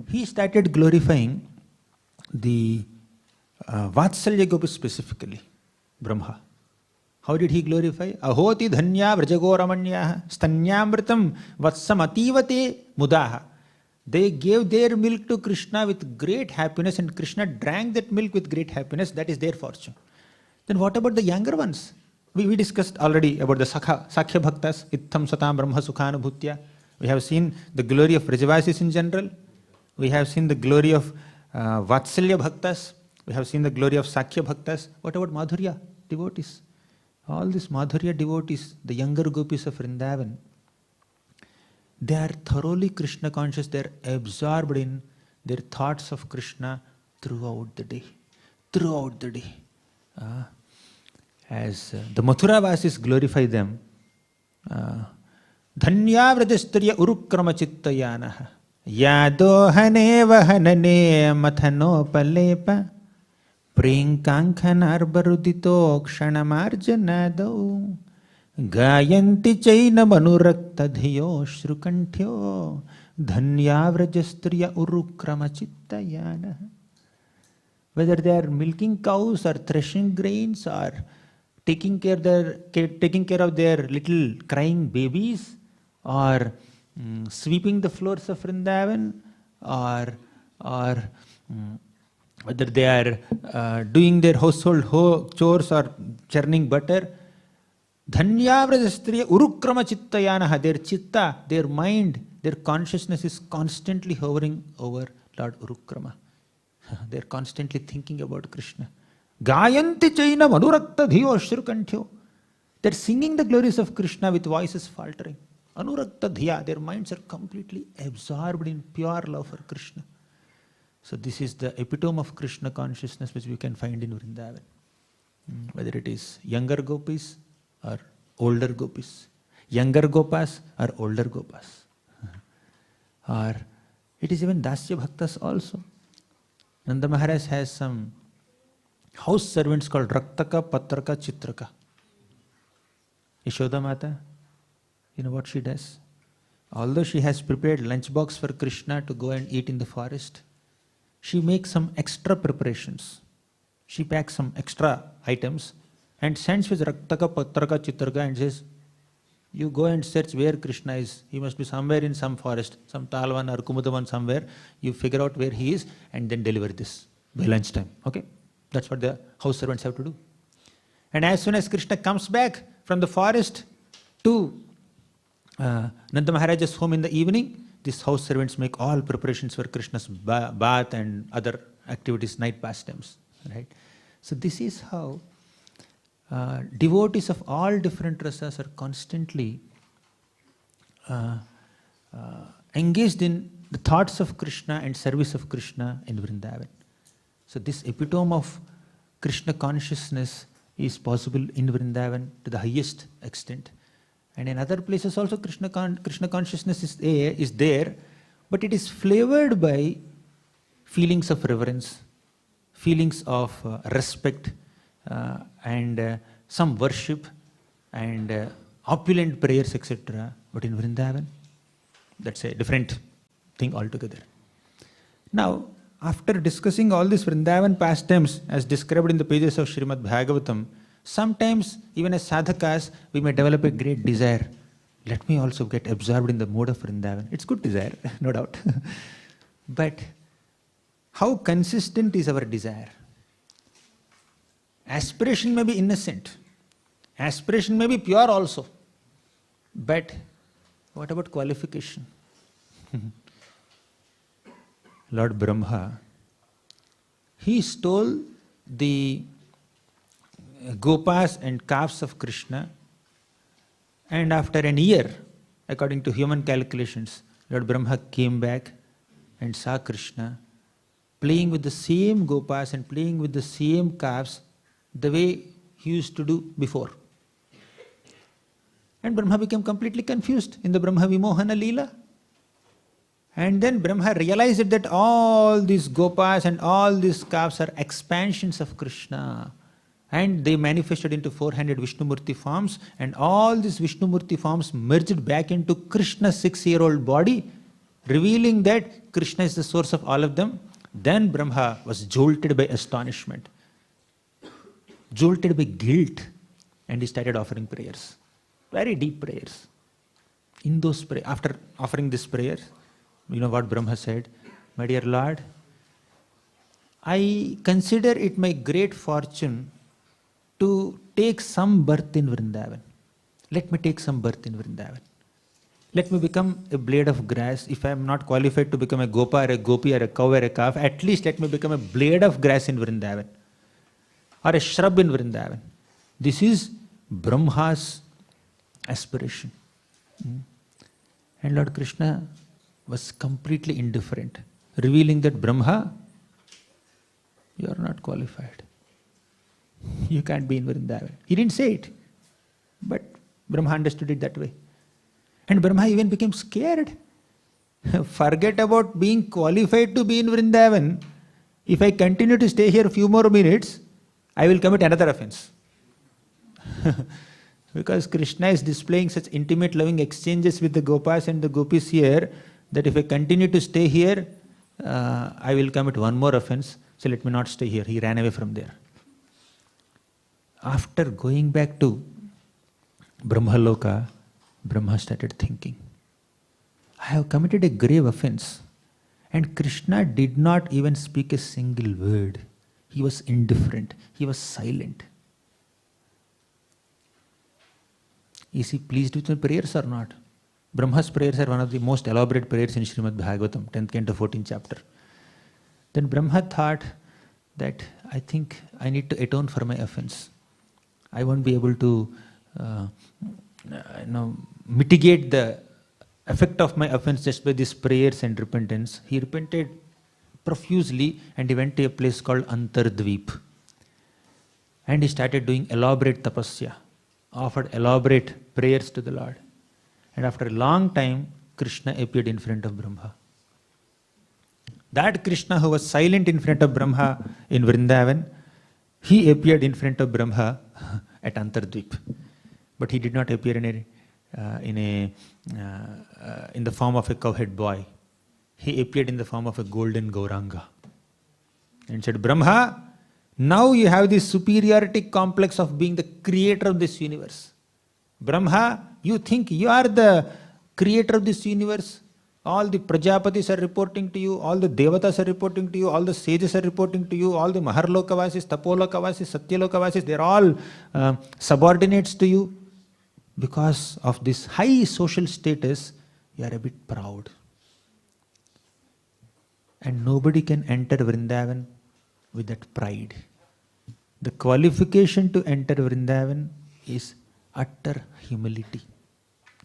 A: he started glorifying the Vatsalya Gopis specifically, Brahma. How did he glorify? Ahoti dhanya vrajagoramanya stanyamritam vatsamatívate mudaha. They gave their milk to Krishna with great happiness, and Krishna drank that milk with great happiness. That is their fortune. Then what about the younger ones? We discussed already about the Sakhya Bhaktas, Ittham Satam Brahma Sukhanubhutya. We have seen the glory of Vrajavasis in general. We have seen the glory of Vatsalya Bhaktas. We have seen the glory of Sakhya Bhaktas. What about Madhurya devotees? All these Madhurya devotees, the younger gopis of Vrindavan, they are thoroughly Krishna conscious. They are absorbed in their thoughts of Krishna throughout the day. As the Mathuravasis glorify them, Dhanya Vrajastarya Urukrama Chittayanaha Yadohane Vahanane Mathano Palepa Prinkankhanar Barudito Ksanamarjanado Gayanti Chaina Manurakta Dhiyo Shrukantyo Dhanya Vrajastarya Urukrama Chittayanaha. Whether they are milking cows or threshing grains or taking care of their little crying babies, or sweeping the floors of Vrindavan, or whether they are doing their household chores or churning butter, Dhanya Vrajastriya Urukrama Chittayanaha, their chitta, their mind, their consciousness is constantly hovering over Lord Urukrama. They are constantly thinking about Krishna. Gayanti Chaina Manurakta Dhiyo Shrukantyo. They are singing the glories of Krishna with voices faltering. Anurakta Dhiya, their minds are completely absorbed in pure love for Krishna. So this is the epitome of Krishna consciousness which we can find in Vrindavan. Whether it is younger gopis or older gopis, younger gopas or older gopas. Or it is even Dasya Bhaktas also. Nanda Maharaj has some house servants called Raktaka, Patraka, Chitraka. Yashoda Mata, you know what she does? Although she has prepared lunchbox for Krishna to go and eat in the forest, she makes some extra preparations. She packs some extra items and sends with Raktaka, Patraka, Chitraka and says, you go and search where Krishna is. He must be somewhere in some forest, some Talvan or Kumudavan somewhere. You figure out where he is and then deliver this by lunchtime. Okay? That's what the house servants have to do. And as soon as Krishna comes back from the forest to Nanda Maharaj's home in the evening, these house servants make all preparations for Krishna's bath and other activities, night pastimes. Right? So this is how devotees of all different rasas are constantly engaged in the thoughts of Krishna and service of Krishna in Vrindavan. So this epitome of Krishna consciousness
B: is possible in Vrindavan to the highest extent. And in other places also Krishna consciousness is there, but it is flavored by feelings of reverence, feelings of respect, and some worship and opulent prayers, etc. But in Vrindavan, that's a different thing altogether. Now, after discussing all these Vrindavan pastimes as described in the pages of Śrīmad Bhāgavatam, sometimes even as sadhakas, we may develop a great desire. Let me also get absorbed in the mode of Vrindavan. It's good desire, no doubt. But how consistent is our desire? Aspiration may be innocent. Aspiration may be pure also. But what about qualification? Lord Brahma, he stole the gopas and calves of Krishna, and after an year, according to human calculations, Lord Brahma came back and saw Krishna playing with the same gopas and playing with the same calves the way he used to do before. And Brahma became completely confused in the Brahma Vimohana Leela. And then Brahma realized that all these gopas and all these calves are expansions of Krishna. And they manifested into 400 Vishnumurti forms, and all these Vishnumurti forms merged back into Krishna's 6-year-old body, revealing that Krishna is the source of all of them. Then Brahma was jolted by astonishment, jolted by guilt, and he started offering prayers. Very deep prayers. In those prayers, after offering this prayer, you know what Brahma said? My dear Lord, I consider it my great fortune to take some birth in Vrindavan. Let me take some birth in Vrindavan. Let me become a blade of grass. If I am not qualified to become a gopa or a gopi or a cow or a calf, at least let me become a blade of grass in Vrindavan or a shrub in Vrindavan. This is Brahma's aspiration. And Lord Krishna was completely indifferent, revealing that Brahma, you are not qualified. You can't be in Vrindavan. He didn't say it, but Brahma understood it that way. And Brahma even became scared. Forget about being qualified to be in Vrindavan. If I continue to stay here a few more minutes, I will commit another offense. Because Krishna is displaying such intimate loving exchanges with the gopas and the gopis here, that if I continue to stay here, I will commit one more offense, so let me not stay here. He ran away from there. After going back to Brahmaloka, Brahma started thinking, I have committed a grave offense, and Krishna did not even speak a single word. He was indifferent. He was silent. Is he pleased with my prayers or not? Brahma's prayers are one of the most elaborate prayers in Śrīmad Bhāgavatam, 10th canto, 14th chapter. Then Brahma thought that I think I need to atone for my offense. I won't be able to mitigate the effect of my offense just by these prayers and repentance. He repented profusely and he went to a place called Antardvip. And he started doing elaborate tapasya, offered elaborate prayers to the Lord. And after a long time, Krishna appeared in front of Brahma. That Krishna who was silent in front of Brahma in Vrindavan, he appeared in front of Brahma at Antardvip. But he did not appear in the form of a cowhead boy. He appeared in the form of a golden Gauranga. And said, Brahma, now you have this superiority complex of being the creator of this universe. Brahma, you think you are the creator of this universe. All the Prajapatis are reporting to you, all the Devatas are reporting to you, all the sages are reporting to you, all the Maharlokavasis, Tapolokavasis, Satyalokavasis, they are all subordinates to you. Because of this high social status, you are a bit proud. And nobody can enter Vrindavan with that pride. The qualification to enter Vrindavan is utter humility.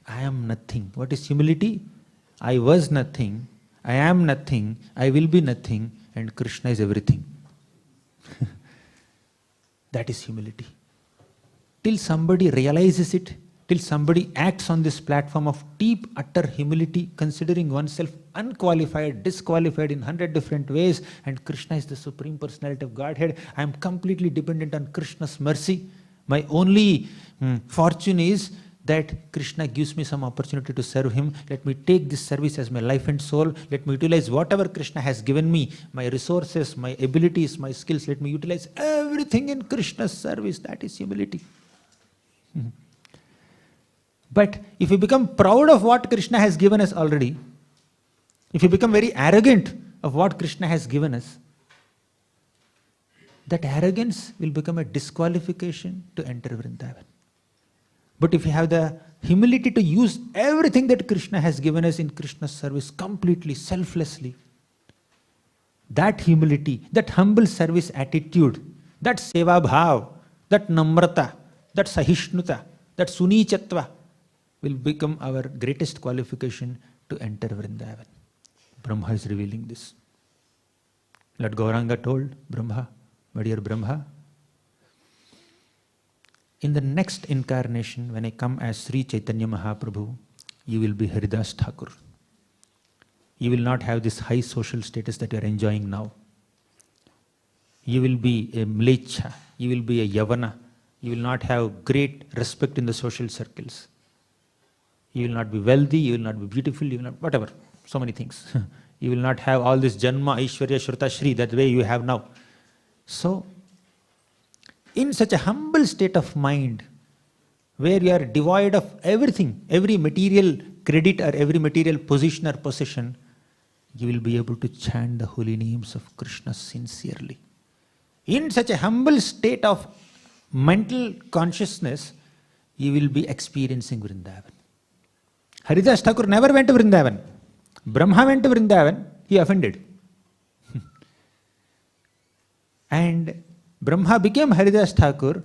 B: I am nothing. What is humility? I was nothing, I am nothing, I will be nothing, and Krishna is everything. That is humility. till somebody realizes it, till somebody acts on this platform of deep, utter humility, considering oneself unqualified, disqualified in 100 different ways, and Krishna is the Supreme Personality of Godhead. I am completely dependent on Krishna's mercy. My only fortune is that Krishna gives me some opportunity to serve him. Let me take this service as my life and soul. Let me utilize whatever Krishna has given me, my resources, my abilities, my skills. Let me utilize everything in Krishna's service. That is humility. But if you become proud of what Krishna has given us already, if you become very arrogant of what Krishna has given us, that arrogance will become a disqualification to enter Vrindavan. But if you have the humility to use everything that Krishna has given us in Krishna's service completely, selflessly, that humility, that humble service attitude, that seva bhav, that namrata, that sahishnuta, that sunichatva will become our greatest qualification to enter Vrindavan. Brahma is revealing this. Lord Gauranga told Brahma, my dear Brahma, in the next incarnation, when I come as Sri Chaitanya Mahaprabhu, you will be Haridas Thakur. You will not have this high social status that you are enjoying now. You will be a Mlecha, you will be a Yavana, you will not have great respect in the social circles. You will not be wealthy, you will not be beautiful, you will not, whatever, so many things. You will not have all this Janma, Aishwarya, Shruta, Shri, that way you have now. So, in such a humble state of mind, where you are devoid of everything, every material credit or every material position or possession, you will be able to chant the holy names of Krishna sincerely. In such a humble state of mental consciousness, you will be experiencing Vrindavan. Haridas Thakur never went to Vrindavan. Brahma went to Vrindavan, he offended. And Brahma became Haridas Thakur,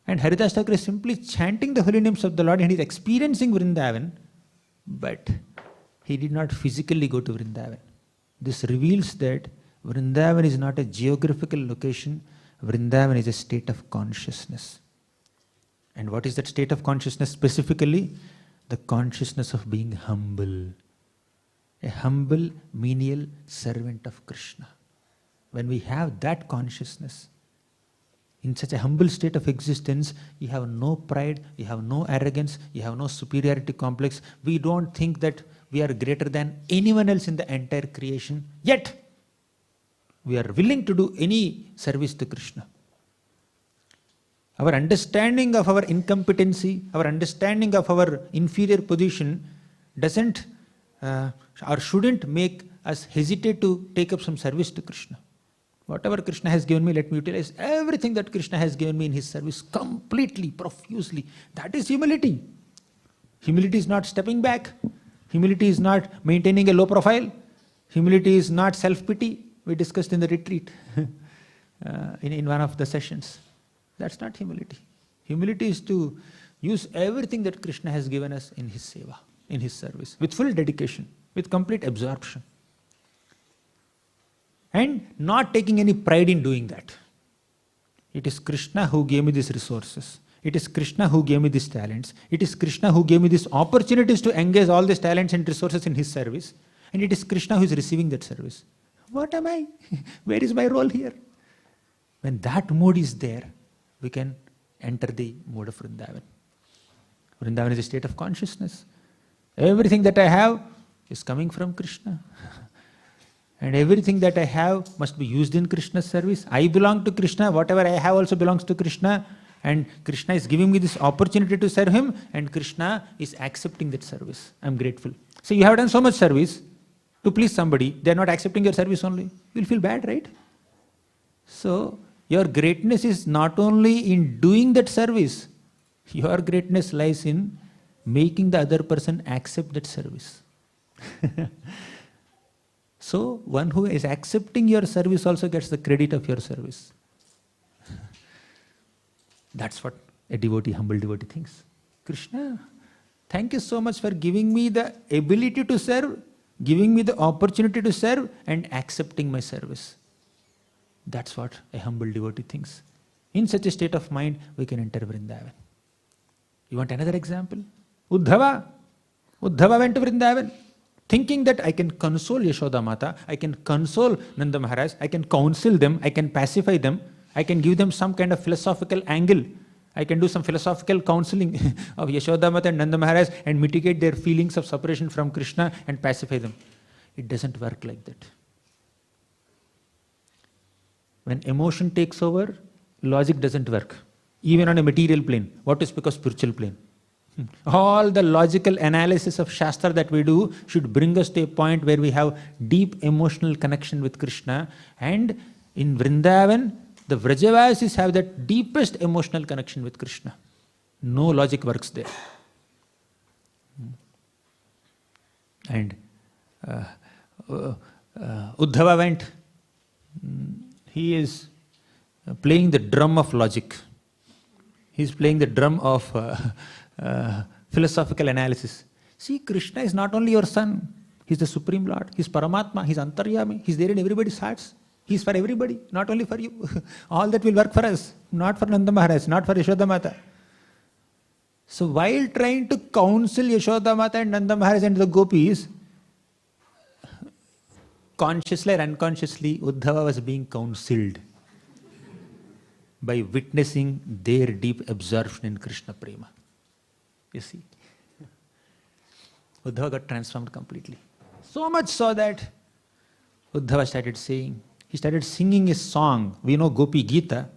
B: and Haridas Thakur is simply chanting the holy names of the Lord and he is experiencing Vrindavan, but he did not physically go to Vrindavan. This reveals that Vrindavan is not a geographical location, Vrindavan is a state of consciousness. And what is that state of consciousness specifically? The consciousness of being humble. A humble, menial servant of Krishna. When we have that consciousness, in such a humble state of existence, you have no pride, you have no arrogance, you have no superiority complex. We don't think that we are greater than anyone else in the entire creation. Yet, we are willing to do any service to Krishna. Our understanding of our incompetency, our understanding of our inferior position doesn't or shouldn't make us hesitate to take up some service to Krishna. Whatever Krishna has given me, let me utilize everything that Krishna has given me in his service completely, profusely. That is humility. Humility is not stepping back. Humility is not maintaining a low profile. Humility is not self-pity. We discussed in the retreat, in one of the sessions. That's not humility. Humility is to use everything that Krishna has given us in his seva, in his service, with full dedication, with complete absorption. And not taking any pride in doing that. It is Krishna who gave me these resources. It is Krishna who gave me these talents. It is Krishna who gave me these opportunities to engage all these talents and resources in his service. And it is Krishna who is receiving that service. What am I? Where is my role here? When that mode is there, we can enter the mode of Vrindavan. Vrindavan is a state of consciousness. Everything that I have is coming from Krishna. And everything that I have must be used in Krishna's service. I belong to Krishna. Whatever I have also belongs to Krishna. And Krishna is giving me this opportunity to serve him. And Krishna is accepting that service. I'm grateful. So you have done so much service to please somebody. They are not accepting your service only. You'll feel bad, right? So your greatness is not only in doing that service. Your greatness lies in making the other person accept that service. So, one who is accepting your service also gets the credit of your service. That's what a devotee, humble devotee thinks. Krishna, thank you so much for giving me the ability to serve, giving me the opportunity to serve, and accepting my service. That's what a humble devotee thinks. In such a state of mind, we can enter Vrindavan. You want another example? Uddhava. Uddhava went to Vrindavan, thinking that I can console Yashoda Mata, I can console Nanda Maharaj, I can counsel them, I can pacify them, I can give them some kind of philosophical angle, I can do some philosophical counseling of Yashoda Mata and Nanda Maharaj and mitigate their feelings of separation from Krishna and pacify them. It doesn't work like that. When emotion takes over, logic doesn't work. Even on a material plane. What to speak of spiritual plane? All the logical analysis of Shastra that we do should bring us to a point where we have deep emotional connection with Krishna. And in Vrindavan, the Vrajavasis have that deepest emotional connection with Krishna. No logic works there. And Uddhava went, he is playing the drum of logic. He is playing the drum of philosophical analysis. See, Krishna is not only your son, he is the Supreme Lord, he is Paramatma, he is Antaryami, he is there in everybody's hearts. He is for everybody, not only for you. All that will work for us, not for Nanda Maharaj, not for Yashoda Mata. So while trying to counsel Yashoda Mata and Nanda Maharaj and the gopis, consciously or unconsciously, Uddhava was being counselled by witnessing their deep absorption in Krishna Prema. You see, Uddhava got transformed completely. So much so that Uddhava started saying, he started singing a song. We know Gopi Gita,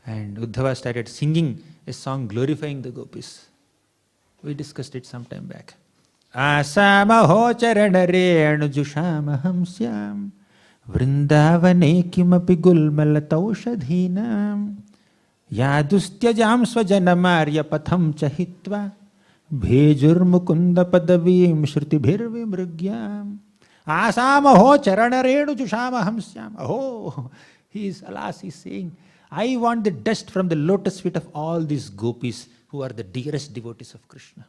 B: and Uddhava started singing a song glorifying the gopis. We discussed it some time back. Asamaho charanarenu jushamaham syam Vrindavane kimapi gulmalataushadhinam Yadustyajam swajanamarya patham chahitva Bhejur mukunda padavim shrutibhirvimrugyam Asamaho charanarenu jushamaham syam. Oh, he is, alas, he is saying, I want the dust from the lotus feet of all these gopis who are the dearest devotees of Krishna.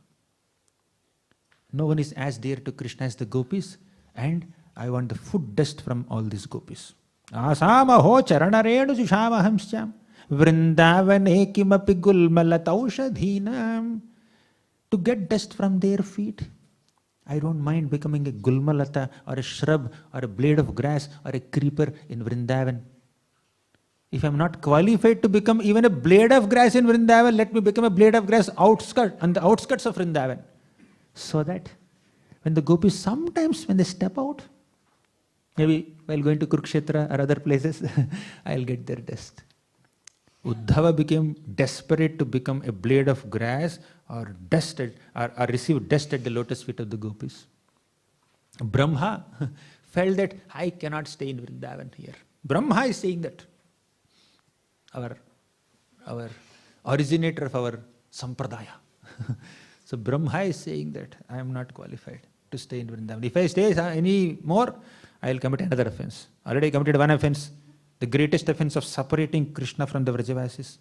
B: No one is as dear to Krishna as the gopis, and I want the foot dust from all these gopis. Asamaho charanarenu jushamaham syam Vrindavane kimapi gulmalataushadhinam. To get dust from their feet, I don't mind becoming a gulmalata or a shrub or a blade of grass or a creeper in Vrindavan. If I am not qualified to become even a blade of grass in Vrindavan, let me become a blade of grass on the outskirts of Vrindavan. So that when the gopis, sometimes when they step out, maybe while going to Kurukshetra or other places, I'll get their dust. Uddhava became desperate to become a blade of grass or dusted or receive dust at the lotus feet of the gopis. Brahma felt that I cannot stay in Vrindavan here. Brahma is saying that. Our originator of our sampradaya. So Brahma is saying that I am not qualified to stay in Vrindavan. If I stay any more, I will commit another offense. Already I committed one offense, the greatest offense of separating Krishna from the Vrajavasis.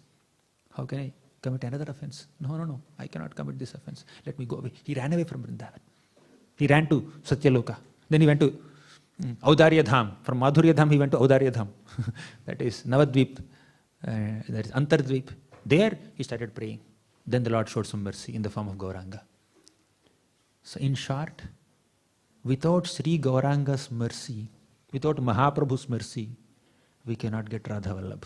B: How can I commit another offense? No, I cannot commit this offense. Let me go away. He ran away from Vrindavan. He ran to Satyaloka. Then he went to Audarya Dham. From Madhurya Dham he went to Audarya Dham. That is Navadvip. That is Antardvip. There he started praying. Then the Lord showed some mercy in the form of Gauranga. So in short, without Sri Gauranga's mercy, without Mahaprabhu's mercy, we cannot get Radha Vallabh.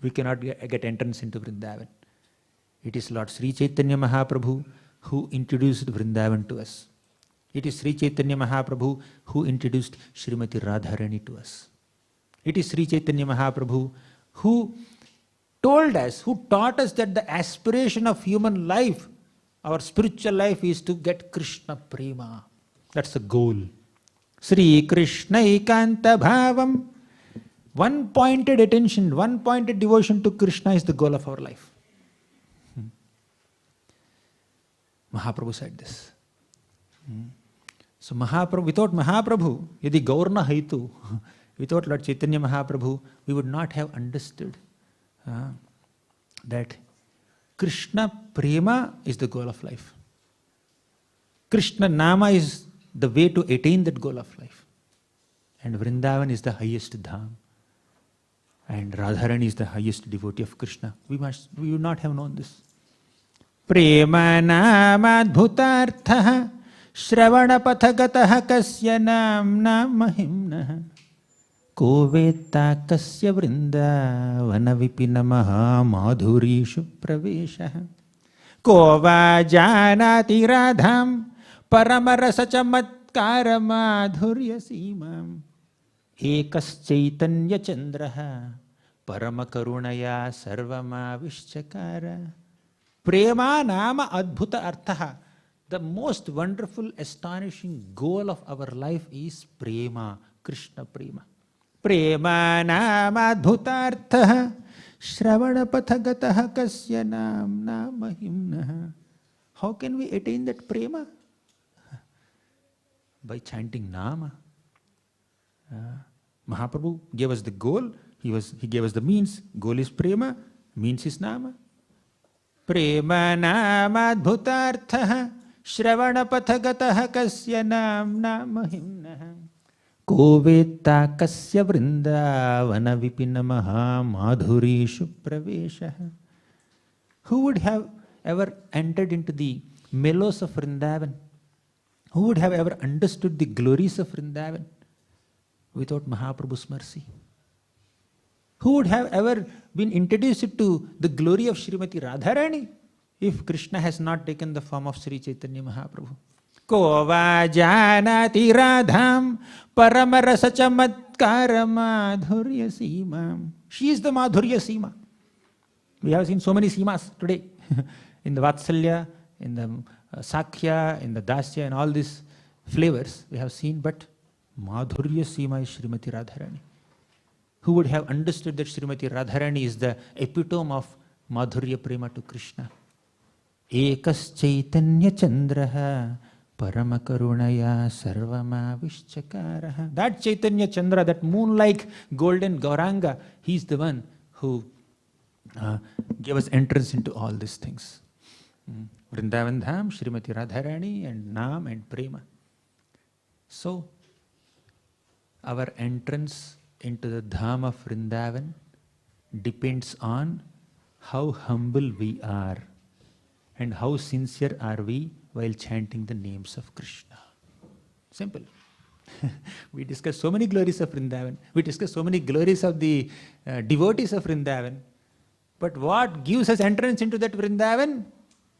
B: We cannot get entrance into Vrindavan. It is Lord Sri Chaitanya Mahaprabhu who introduced Vrindavan to us. It is Sri Chaitanya Mahaprabhu who introduced Srimati Radharani to us. It is Sri Chaitanya Mahaprabhu who told us, who taught us that the aspiration of human life, our spiritual life, is to get Krishna Prema. That's the goal. Sri Krishna Ekanta Bhavam. One pointed attention, one pointed devotion to Krishna is the goal of our life. Mahaprabhu said this. So Mahaprabhu, without Mahaprabhu, yadi Gaurna Haitu, without Lord Chaitanya Mahaprabhu, we would not have understood that Krishna Prema is the goal of life. Krishna Nama is the way to attain that goal of life. And Vrindavan is the highest dham. And Radharani is the highest devotee of Krishna. We would not have known this. Prema namadbhutartha shravanapathagatah kasya namna mahimnah ko vetta kasya vrindavana vipinamaha madhurishu praveshah ko va janati radham paramarasa chamatkara madhurya simam ekaschaitanya chandraha paramakarunaya sarvamavischakara. Prema nama adbhuta arthaha. The most wonderful, astonishing goal of our life is prema, Krishna prema. Prema nama adbhuta arthaha shravanapathagataha kasya namna mahimnaha. How can we attain that prema? By chanting nama. Mahaprabhu gave us the goal, he gave us the means. Goal is prema, means is nama. Prema namadbhutarthaha shravanapathagatah kasya namna mahimnah ko vetta kasya vrindavana vipinamaha madhurishu praveshah. Who would have ever entered into the mellows of Vrindavan? Who would have ever understood the glories of Vrindavan without Mahaprabhu's mercy? Who would have ever been introduced to the glory of Srimati Radharani if Krishna has not taken the form of Sri Chaitanya Mahaprabhu? Ko va janati radham paramarasa chamatkara madhurya simam. She is the Madhurya Sima. We have seen so many Simas today in the Vatsalya, in the Sakhya, in the Dasya, and all these flavors we have seen, but Madhurya Sima is Srimati Radharani. Who would have understood that Srimati Radharani is the epitome of Madhurya Prema to Krishna? Ekas Chaitanya Chandraha Paramakarunaya Sarvamavischakaraha. That Chaitanya Chandra, that moon-like golden Gauranga, he is the one who gave us entrance into all these things. Vrindavan Dham, Srimati Radharani, and Nam and Prema. So, our entrance into the Dham of Vrindavan depends on how humble we are and how sincere are we while chanting the names of Krishna. Simple. We discussed so many glories of Vrindavan. We discussed so many glories of the devotees of Vrindavan. But what gives us entrance into that Vrindavan?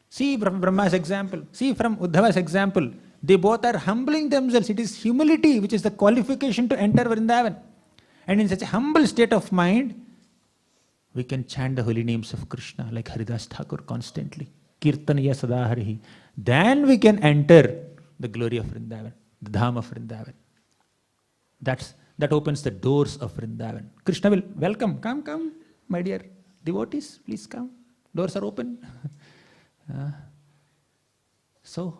B: See from Brahma's example. See from Uddhava's example. They both are humbling themselves. It is humility which is the qualification to enter Vrindavan. And in such a humble state of mind, we can chant the holy names of Krishna like Haridas Thakur constantly. Kirtaniya Sadaharihi. Then we can enter the glory of Vrindavan, the Dham of Vrindavan. That opens the doors of Vrindavan. Krishna will welcome. Come, my dear devotees, please come. Doors are open. So,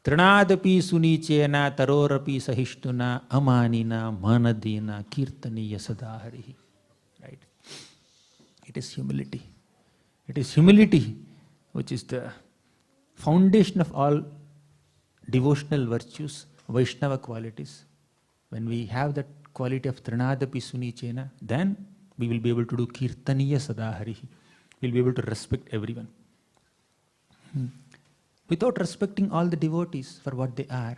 B: Trinadapi sunichena tarorapi sahishtuna amanina manadina kirtaniya sadaharihi. Right? It is humility. It is humility which is the foundation of all devotional virtues, Vaishnava qualities. When we have that quality of Trinadapi sunichena, then we will be able to do kirtaniya sadaharihi. We will be able to respect everyone. Without respecting all the devotees for what they are,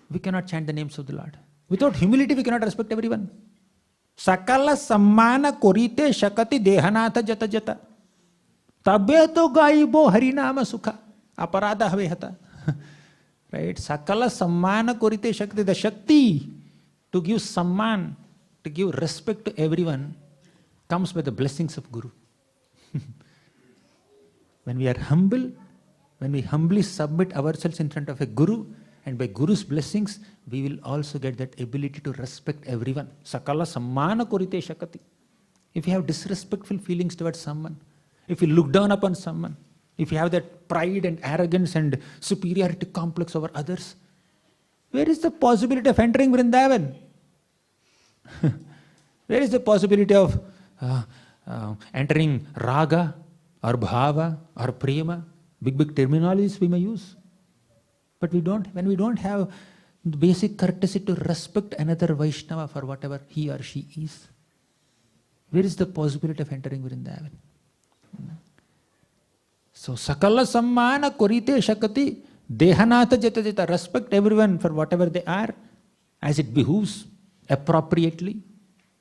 B: we cannot chant the names of the Lord. Without humility, we cannot respect everyone. Sakala sammana korite shakati dehanatha jata jata. Tabbe to gaibo harinama sukha. Aparada havehata. Right? Sakala sammana korite shakti. The shakti to give samman, to give respect to everyone, comes by the blessings of Guru. When we are humble, when we humbly submit ourselves in front of a Guru, and by Guru's blessings, we will also get that ability to respect everyone. Sakala sammana korite shakati. If you have disrespectful feelings towards someone, if you look down upon someone, if you have that pride and arrogance and superiority complex over others, where is the possibility of entering Vrindavan? Where is the possibility of entering raga or bhava or prema? Big terminologies we may use. But when we don't have the basic courtesy to respect another Vaishnava for whatever he or she is, where is the possibility of entering Vrindavan? So, sakala sammana korite shakati dehanatha jata jata. Respect everyone for whatever they are, as it behooves, appropriately.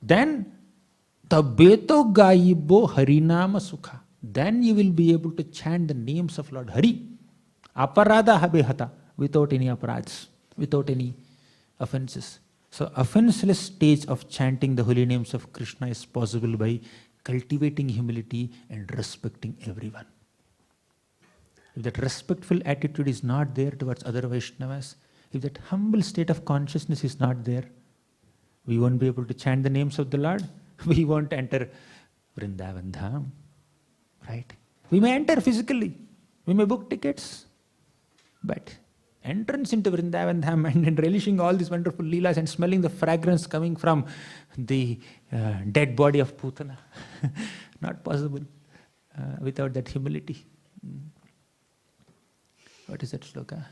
B: Then, tabeto gaibo harinama sukha. Then you will be able to chant the names of Lord Hari. Aparada habehata, without any aparads, without any offenses. So, offenseless stage of chanting the holy names of Krishna is possible by cultivating humility and respecting everyone. If that respectful attitude is not there towards other Vaishnavas, if that humble state of consciousness is not there, we won't be able to chant the names of the Lord. We won't enter Vrindavan Dham. Right? We may enter physically. We may book tickets. But entrance into Vrindavan Dham and relishing all these wonderful leelas and smelling the fragrance coming from the dead body of Putana, not possible without that humility. What is that sloka?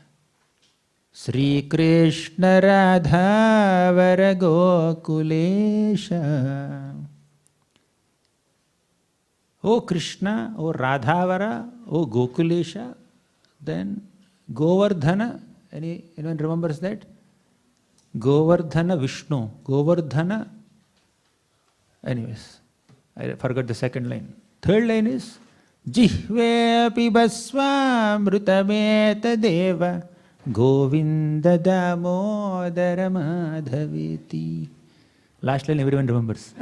B: Sri Krishna Radha Varagokulesha. O Krishna, O Radhavara, O Gokulesha, then Govardhana, anyone remembers that? Govardhana Vishnu, Govardhana, anyways, I forgot the second line. Third line is Jihve pibasvamrutameta deva Govinda damodara madhaveti. Last line everyone remembers.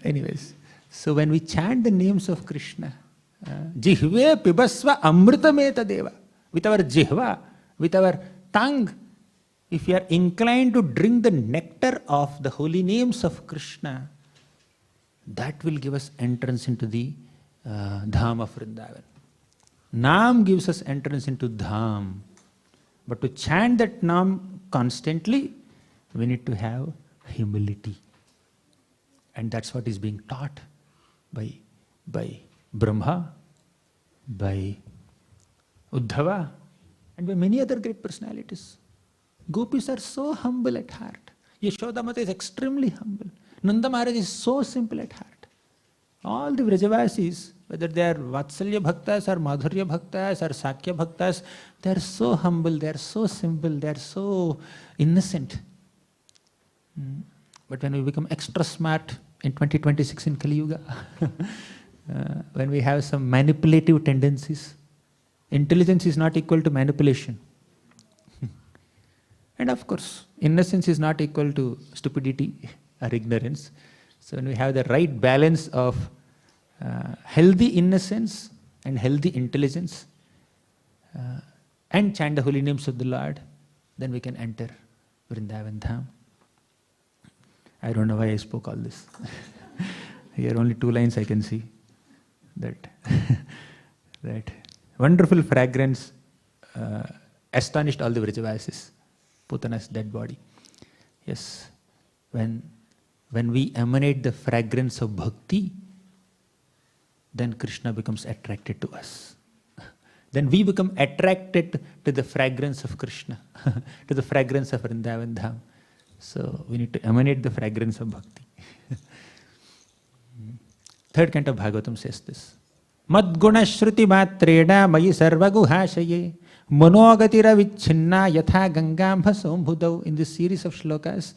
B: Anyways, so when we chant the names of Krishna, Jihve pibasva amritameta deva, with our jihva, with our tongue, if we are inclined to drink the nectar of the holy names of Krishna, that will give us entrance into the Dham of Vrindavan. Naam gives us entrance into Dham. But to chant that Naam constantly, we need to have humility. And that's what is being taught by Brahma, by Uddhava, and by many other great personalities. Gopis are so humble at heart. Yashodamata is extremely humble. Nanda Maharaj is so simple at heart. All the Vrajavasis, whether they are Vatsalya Bhaktas or Madhurya Bhaktas or Sakya Bhaktas, they are so humble, they are so simple, they are so innocent. But when we become extra smart in 2026 in Kali Yuga, when we have some manipulative tendencies, intelligence is not equal to manipulation. And of course, innocence is not equal to stupidity or ignorance. So when we have the right balance of healthy innocence and healthy intelligence and chant the holy names of the Lord, then we can enter Vrindavan Dham. I don't know why I spoke all this. Here only 2 lines I can see. That wonderful fragrance astonished all the Vrajavasis, Putana's dead body. Yes, when we emanate the fragrance of bhakti, then Krishna becomes attracted to us. Then we become attracted to the fragrance of Krishna, to the fragrance of Vrindavan Dham. So we need to emanate the fragrance of bhakti. Third canto of Bhagavatam says this. Madguna shruti matreda mayi sarva guhashaye manogatira vichchinna yatha gangambha sombhudau. In this series of shlokas,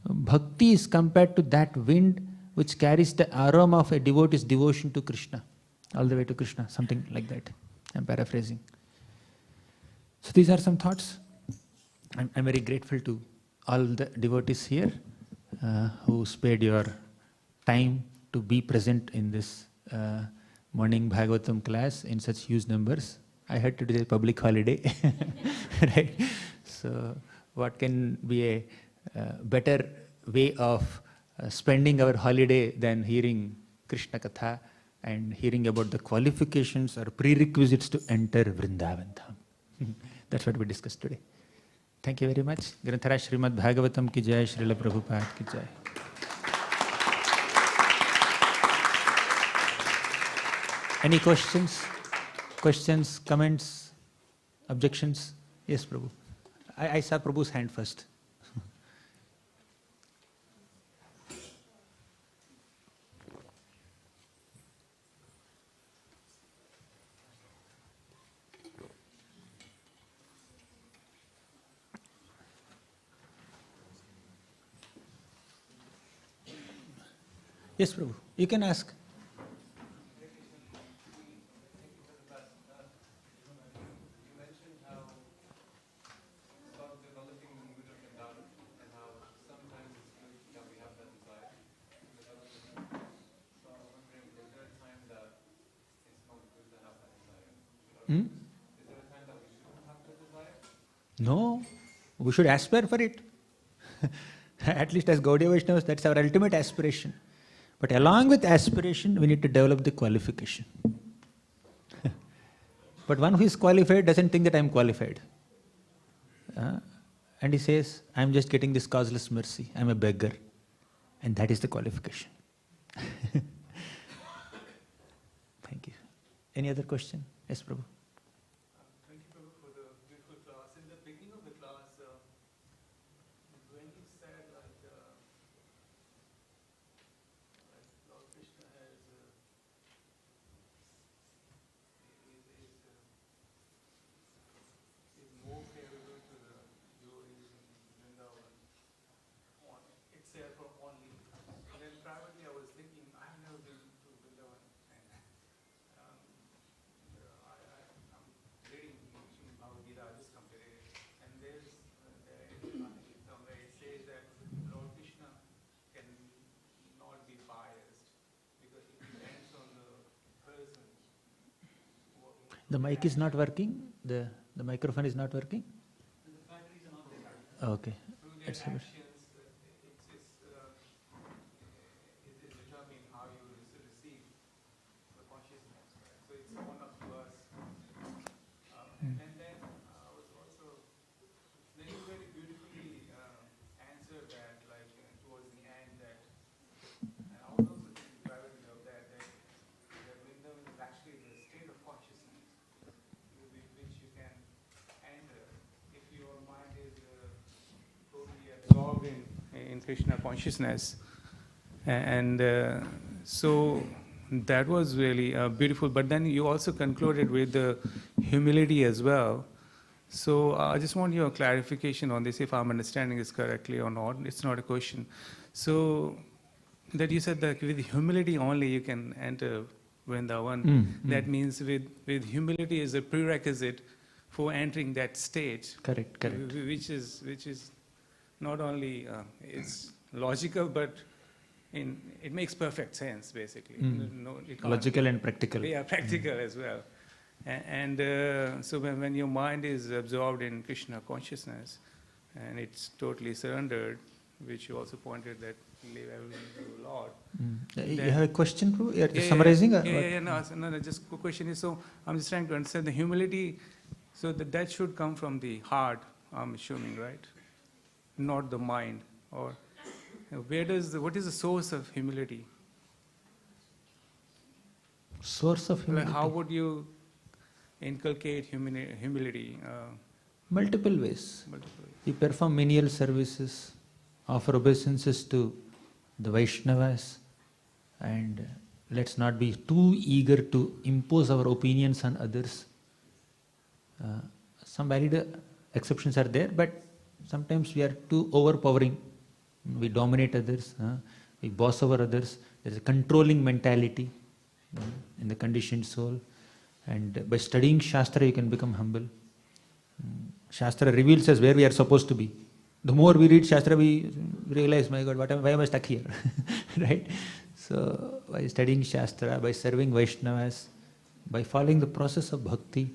B: bhakti is compared to that wind which carries the aroma of a devotee's devotion to Krishna, all the way to Krishna, something like that. I'm paraphrasing. So these are some thoughts. I'm very grateful to all the devotees here who spared your time to be present in this morning Bhagavatam class in such huge numbers. I had to do a public holiday, right? So what can be a better way of spending our holiday than hearing Krishna Katha and hearing about the qualifications or prerequisites to enter Vrindavan Dham. That's what we discussed today. Thank you very much. Granthara Śrīmad Bhāgavatam ki jai, Srila Prabhupada ki jai. Any questions? Questions, comments, objections? Yes, Prabhu. I saw Prabhu's hand first. Yes, Prabhu. You can ask. Hmm? No, we should aspire for it. At least as Gaudiya Vaishnavas, that's our ultimate aspiration. But along with aspiration, we need to develop the qualification. But one who is qualified doesn't think that I am qualified. And he says, I am just getting this causeless mercy. I am a beggar. And that is the qualification. Thank you. Any other question? Yes, Prabhu.
C: Thank you, Prabhu, for the beautiful class. In the beginning of the class, when you said Lord Krishna is more favorable to the devotees in Vrindavan on itself or only. And then privately I was thinking, I've never been to Vrindavan. And I'm reading Śrīmad Bhāgavatam, I just completed it. And there's somewhere it says that Lord Krishna can not be biased because it depends on the person.
B: The mic is not working? The microphone is not working?
C: The batteries are not there.
B: Okay.
C: Through their
B: That's good.
C: actions, it is determining how you receive the consciousness. Right? So it's one of us. And then I was also, then you very beautifully answered that, like towards the end, that, and I was also thinking privately of that Vrindavan is actually the state of consciousness which you can enter if your mind is totally absorbed in Krishna consciousness. And so that was really beautiful. But then you also concluded with the humility as well. So I just want your clarification on this, if I'm understanding this correctly or not. It's not a question. So that you said that with humility only you can enter Vrindavan. That means with humility is a prerequisite for entering that state.
B: Correct.
C: Which is not only it's logical, but it makes perfect sense basically. No, you can't-
B: Logical and practical.
C: Yeah, practical as well. And so when your mind is absorbed in Krishna consciousness and it's totally surrendered, which you also pointed that leave everything to the Lord.
B: You have a question, Prabhu? You're summarizing? Or what?
C: No, just the question is, so I'm just trying to understand the humility, so that should come from the heart, I'm assuming, right? Not the mind. Or what is the source of humility?
B: Source of humility?
C: Like how would you inculcate humility?
B: Multiple ways.
C: Multiple ways.
B: You perform menial services, offer obeisances to the Vaishnavas, and let's not be too eager to impose our opinions on others. Some valid exceptions are there, but sometimes we are too overpowering. We dominate others, we boss over others. There is a controlling mentality in the conditioned soul. And by studying Shastra, you can become humble. Shastra reveals us where we are supposed to be. The more we read Shastra, we realize, my God, why am I stuck here? Right? So, by studying Shastra, by serving Vaishnavas, by following the process of bhakti,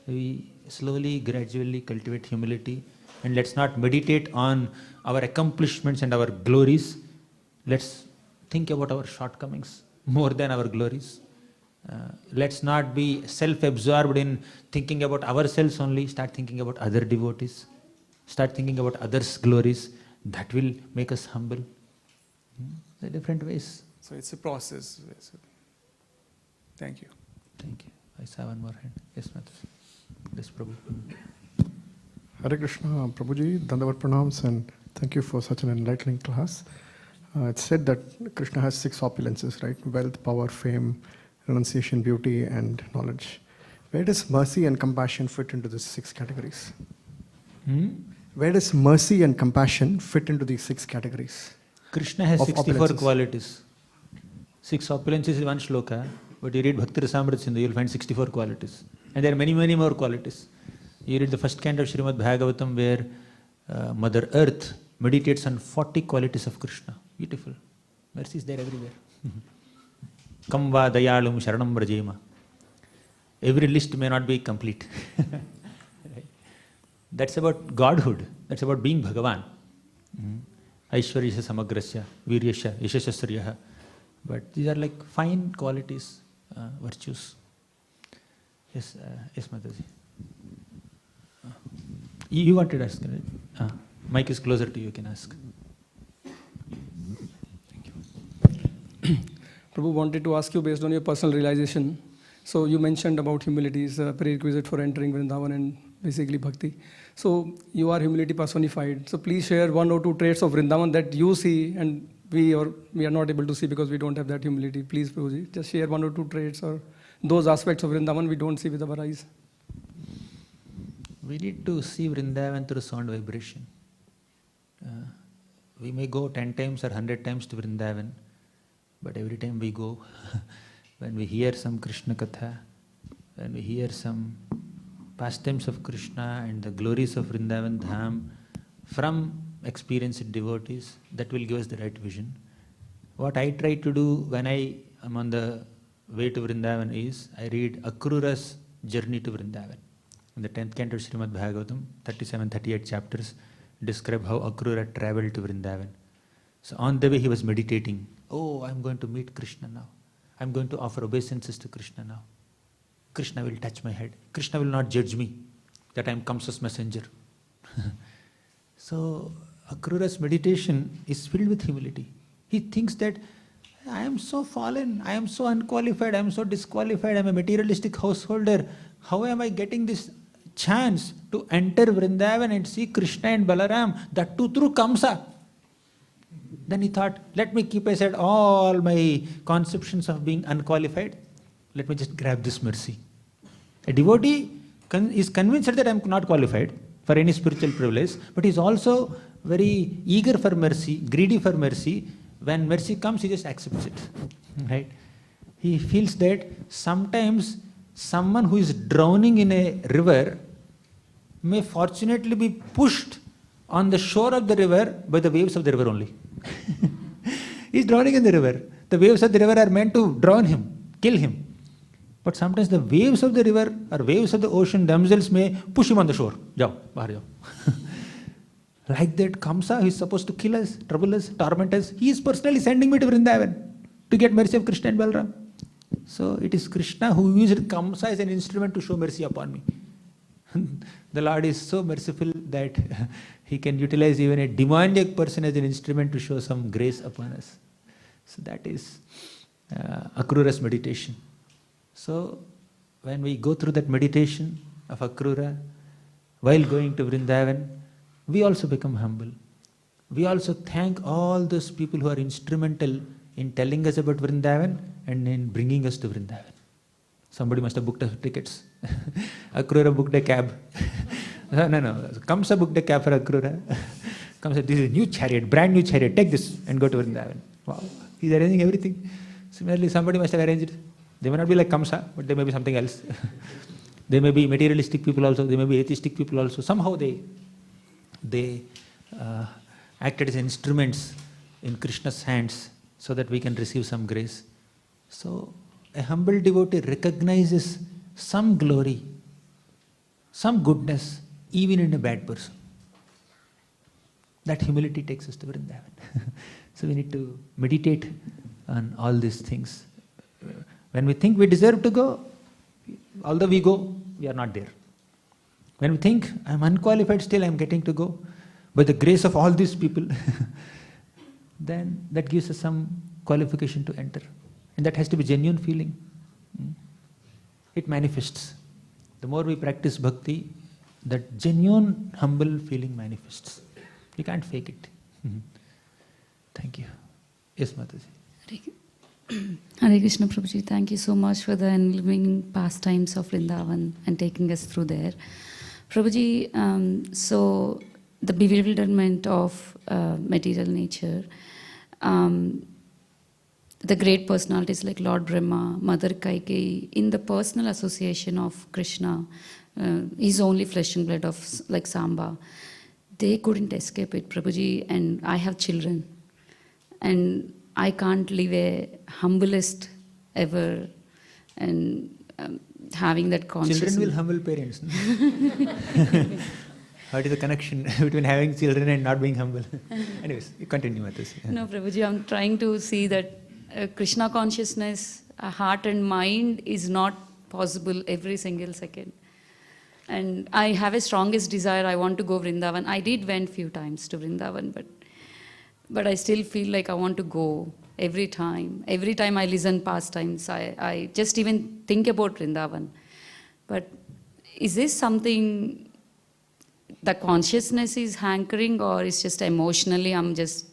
B: we slowly, gradually cultivate humility. And let's not meditate on our accomplishments and our glories. Let's think about our shortcomings more than our glories. Let's not be self-absorbed in thinking about ourselves only. Start thinking about other devotees. Start thinking about others' glories. That will make us humble. There are different ways.
C: So it's a process, basically. Thank you.
B: Thank you. I saw one more hand. Yes, Mataji. Yes, Prabhu.
D: Hare Krishna, Prabhuji, Dandavat Pranams, and thank you for such an enlightening class. It's said that Krishna has 6 opulences, right? Wealth, power, fame, renunciation, beauty, and knowledge. Where does mercy and compassion fit into these 6 categories? Where does mercy and compassion fit into these 6 categories?
B: Krishna has
D: Of
B: 64
D: opulences.
B: qualities. 6 opulences is one shloka, but you read Bhakti Rasamrita Sindhu, you will find 64 qualities. And there are many, many more qualities. You read the first canto of Śrīmad Bhāgavatam where Mother Earth meditates on 40 qualities of Krishna. Beautiful. Mercy is there everywhere. Kam va dayalum sharanam vrajema. Every list may not be complete. That's about Godhood. That's about being Bhagavan. Aishwaryasya samagrasya, viryasya, yashasasriyaha. But these are like fine qualities, virtues. Yes, yes, Mataji. You wanted to ask, right? Mic is closer to you, you can ask.
E: Thank you. Prabhu, wanted to ask you based on your personal realization. So you mentioned about humility is a prerequisite for entering Vrindavan and basically bhakti. So you are humility personified. So please share 1 or 2 traits of Vrindavan that you see and we are not able to see because we don't have that humility. Please, Prabhuji, just share 1 or 2 traits or those aspects of Vrindavan we don't see with our eyes.
B: We need to see Vrindavan through sound vibration. We may go 10 times or 100 times to Vrindavan, but every time we go, when we hear some Krishna Katha, when we hear some pastimes of Krishna and the glories of Vrindavan Dham from experienced devotees, that will give us the right vision. What I try to do when I am on the way to Vrindavan is, I read Akrura's Journey to Vrindavan. In the 10th canto of Śrīmad Bhāgavatam, 37-38 chapters describe how Akrura traveled to Vrindavan. So on the way he was meditating, oh, I'm going to meet Krishna now. I'm going to offer obeisances to Krishna now. Krishna will touch my head. Krishna will not judge me that I am Kamsa's messenger. So Akrura's meditation is filled with humility. He thinks that I am so fallen, I am so unqualified, I am so disqualified, I am a materialistic householder. How am I getting this chance to enter Vrindavan and see Krishna and Balaram, that too through Kamsa? Then he thought, let me keep aside all my conceptions of being unqualified. Let me just grab this mercy. A devotee is convinced that I am not qualified for any spiritual privilege, but he is also very eager for mercy, greedy for mercy. When mercy comes, he just accepts it. Right? He feels that sometimes someone who is drowning in a river may fortunately be pushed on the shore of the river by the waves of the river only. He is drowning in the river. The waves of the river are meant to drown him, kill him. But sometimes the waves of the river or waves of the ocean themselves may push him on the shore. Jao, bahar jao. Like that, Kamsa, who is supposed to kill us, trouble us, torment us, he is personally sending me to Vrindavan to get mercy of Krishna and Balaram. So it is Krishna who used Kamsa as an instrument to show mercy upon me. The Lord is so merciful that he can utilize even a demoniac person as an instrument to show some grace upon us. So that is Akrura's meditation. So when we go through that meditation of Akrura, while going to Vrindavan, we also become humble. We also thank all those people who are instrumental in telling us about Vrindavan and in bringing us to Vrindavan. Somebody must have booked us tickets. Akrura booked a cab. No. Kamsa booked a cab for Akrura. Kamsa, this is a new chariot, brand new chariot, take this and go to Vrindavan. Wow, he's arranging everything. Similarly, somebody must have arranged it. They may not be like Kamsa, but they may be something else. They may be materialistic people also, they may be atheistic people also. Somehow they acted as instruments in Krishna's hands so that we can receive some grace. So a humble devotee recognizes some glory, some goodness, even in a bad person. That humility takes us to Vrindavan. So we need to meditate on all these things. When we think we deserve to go, although we go, we are not there. When we think, I am unqualified, still I am getting to go, by the grace of all these people, then that gives us some qualification to enter. And that has to be genuine feeling. It manifests. The more we practice bhakti, that genuine, humble feeling manifests. You can't fake it. Thank you. Yes, Mataji.
F: Hare Krishna Prabhuji, thank you so much for the enlivening pastimes of Vrindavan and taking us through there. Prabhuji, so the bewilderment of material nature, the great personalities like Lord Brahma, Mother Kaikeyi, in the personal association of Krishna, his only flesh and blood of like Samba, they couldn't escape it, Prabhuji, and I have children. And I can't live a humblest ever, and having that consciousness.
B: Children will humble parents. What is the connection between having children and not being humble? Anyways, you continue with this.
F: No, Prabhuji, I'm trying to see that Krishna consciousness, heart and mind is not possible every single second. And I have a strongest desire, I want to go Vrindavan. I did went few times to Vrindavan, but I still feel like I want to go every time. Every time I listen pastimes, I just even think about Vrindavan. But is this something the consciousness is hankering, or is just emotionally I'm just...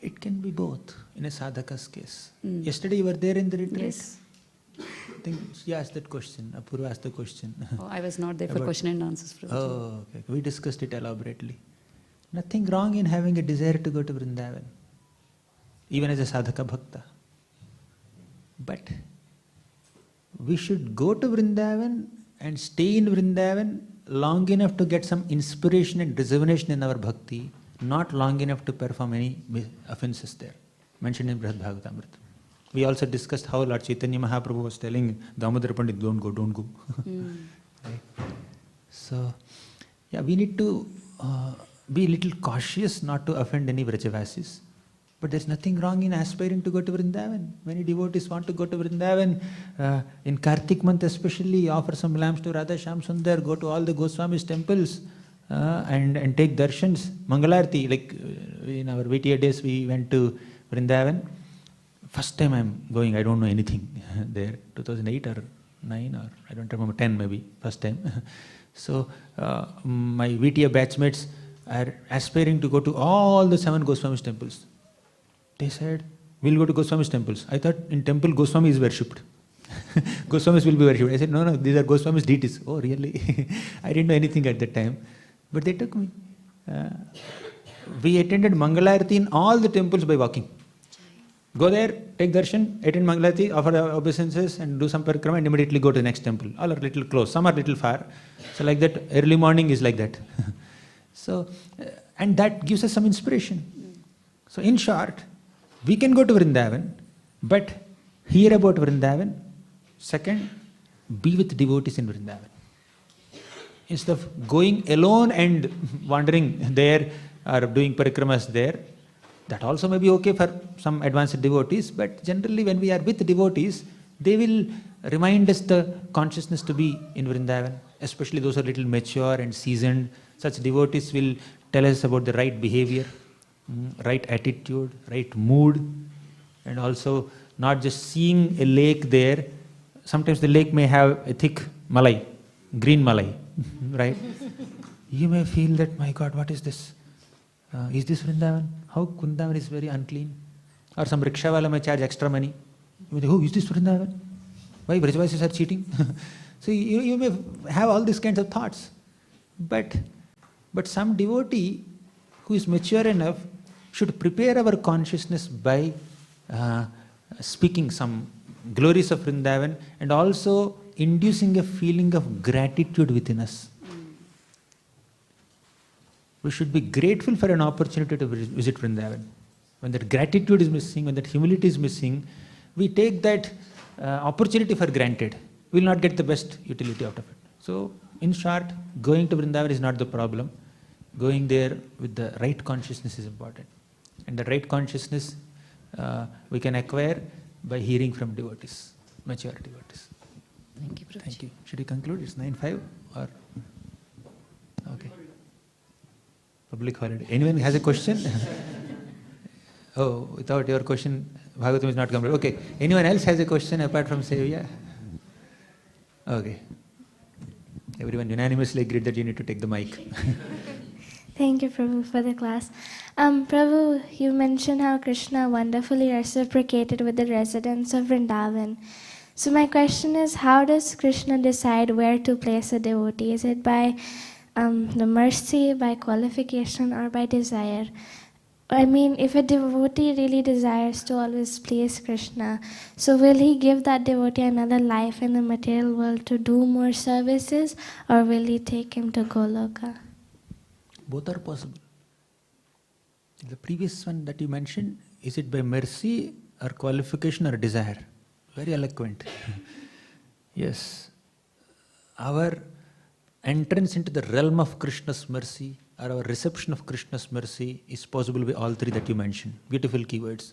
B: It can be both in a sadhaka's case. Yesterday you were there in the retreat?
F: Yes.
B: I think she asked that question, Apurva asked the question.
F: Oh, I was not there for question and answers. Prabhuji.
B: Oh, okay. We discussed it elaborately. Nothing wrong in having a desire to go to Vrindavan, even as a sadhaka bhakta. But we should go to Vrindavan and stay in Vrindavan long enough to get some inspiration and rejuvenation in our bhakti, not long enough to perform any offenses there, mentioned in Śrīmad Bhāgavatam. We also discussed how Lord Chaitanya Mahaprabhu was telling Damodara Pandit, don't go. Right? So, yeah, we need to be a little cautious not to offend any Vrajavasis. But there's nothing wrong in aspiring to go to Vrindavan. Many devotees want to go to Vrindavan. In Kartik month especially, offer some lamps to Radha Shyam Sundar, go to all the Goswami's temples and take darshans. Mangalarti, like in our VTA days, we went to Vrindavan. First time I'm going, I don't know anything there, 2008 or 9 or I don't remember, 10 maybe, first time. So my VTA batchmates are aspiring to go to all the 7 Goswami's temples. They said, we'll go to Goswami's temples. I thought in temple Goswami is worshipped. Goswamis will be worshipped. I said, no, these are Goswami's deities. Oh, really? I didn't know anything at that time. But they took me. We attended Mangalarti in all the temples by walking. Go there, take darshan, attend Mangalarti, offer the obeisances and do some parikrama and immediately go to the next temple. All are little close, some are little far. So like that, early morning is like that. So, and that gives us some inspiration. So in short, we can go to Vrindavan, but hear about Vrindavan. Second, be with devotees in Vrindavan. Instead of going alone and wandering there or doing parikramas there, that also may be okay for some advanced devotees, but generally when we are with devotees, they will remind us the consciousness to be in Vrindavan, especially those who are little mature and seasoned. Such devotees will tell us about the right behavior, right attitude, right mood, and also not just seeing a lake there. Sometimes the lake may have a thick malai, green malai, right? You may feel that, my God, what is this? Is this Vrindavan? How Kundavan is very unclean? Or some rickshawala may charge extra money. You may think, oh, is this Vrindavan? Why Vrajavasis are cheating? So you may have all these kinds of thoughts. But some devotee who is mature enough should prepare our consciousness by speaking some glories of Vrindavan and also inducing a feeling of gratitude within us. We should be grateful for an opportunity to visit Vrindavan. When that gratitude is missing, when that humility is missing, we take that opportunity for granted. We will not get the best utility out of it. So, in short, going to Vrindavan is not the problem. Going there with the right consciousness is important. And the right consciousness we can acquire by hearing from devotees, mature devotees.
F: Thank you, Prabhuji.
B: Thank you. Should we conclude? It's 9:05 or? Okay. Public holiday. Anyone has a question? Oh, without your question, Bhagavatam is not complete. Okay. Anyone else has a question apart from Sevya? Okay. Everyone unanimously agreed that you need to take the mic.
G: Thank you, Prabhu, for the class. Prabhu, you mentioned how Krishna wonderfully reciprocated with the residents of Vrindavan. So my question is, how does Krishna decide where to place a devotee? Is it by the mercy, by qualification, or by desire? I mean, if a devotee really desires to always please Krishna, so will he give that devotee another life in the material world to do more services, or will he take him to Goloka?
B: Both are possible. The previous one that you mentioned, is it by mercy or qualification or desire? Very eloquent. Yes. Our entrance into the realm of Krishna's mercy or our reception of Krishna's mercy is possible by all three that you mentioned. Beautiful keywords.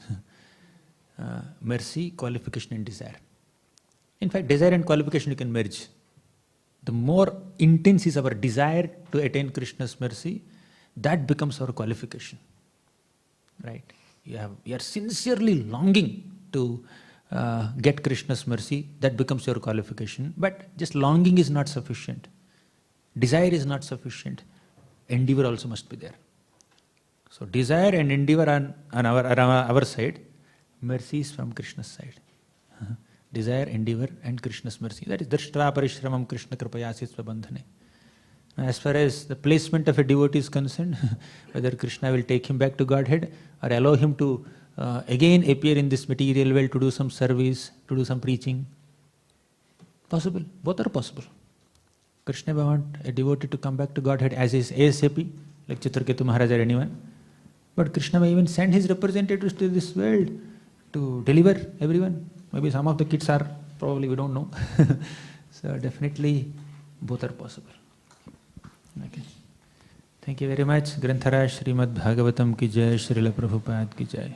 B: Mercy, qualification and desire. In fact, desire and qualification you can merge. The more intense is our desire to attain Krishna's mercy, that becomes our qualification. Right? You are sincerely longing to get Krishna's mercy, that becomes your qualification. But just longing is not sufficient. Desire is not sufficient. Endeavor also must be there. So desire and endeavor on our side, mercy is from Krishna's side. Desire, endeavor and Krishna's mercy. That is Drashtra Parishramam Krishna Kripayasi Svabandhane. As far as the placement of a devotee is concerned, whether Krishna will take him back to Godhead or allow him to again appear in this material world to do some service, to do some preaching, possible. Both are possible. Krishna may want a devotee to come back to Godhead as is ASAP, like Chitraketu Maharaj or anyone. But Krishna may even send his representatives to this world to deliver everyone. Maybe some of the kids are, probably we don't know. So definitely both are possible. Okay. Thank you very much. Granthara Śrīmad Bhāgavatam ki jai, Srila Prabhupada ki jai.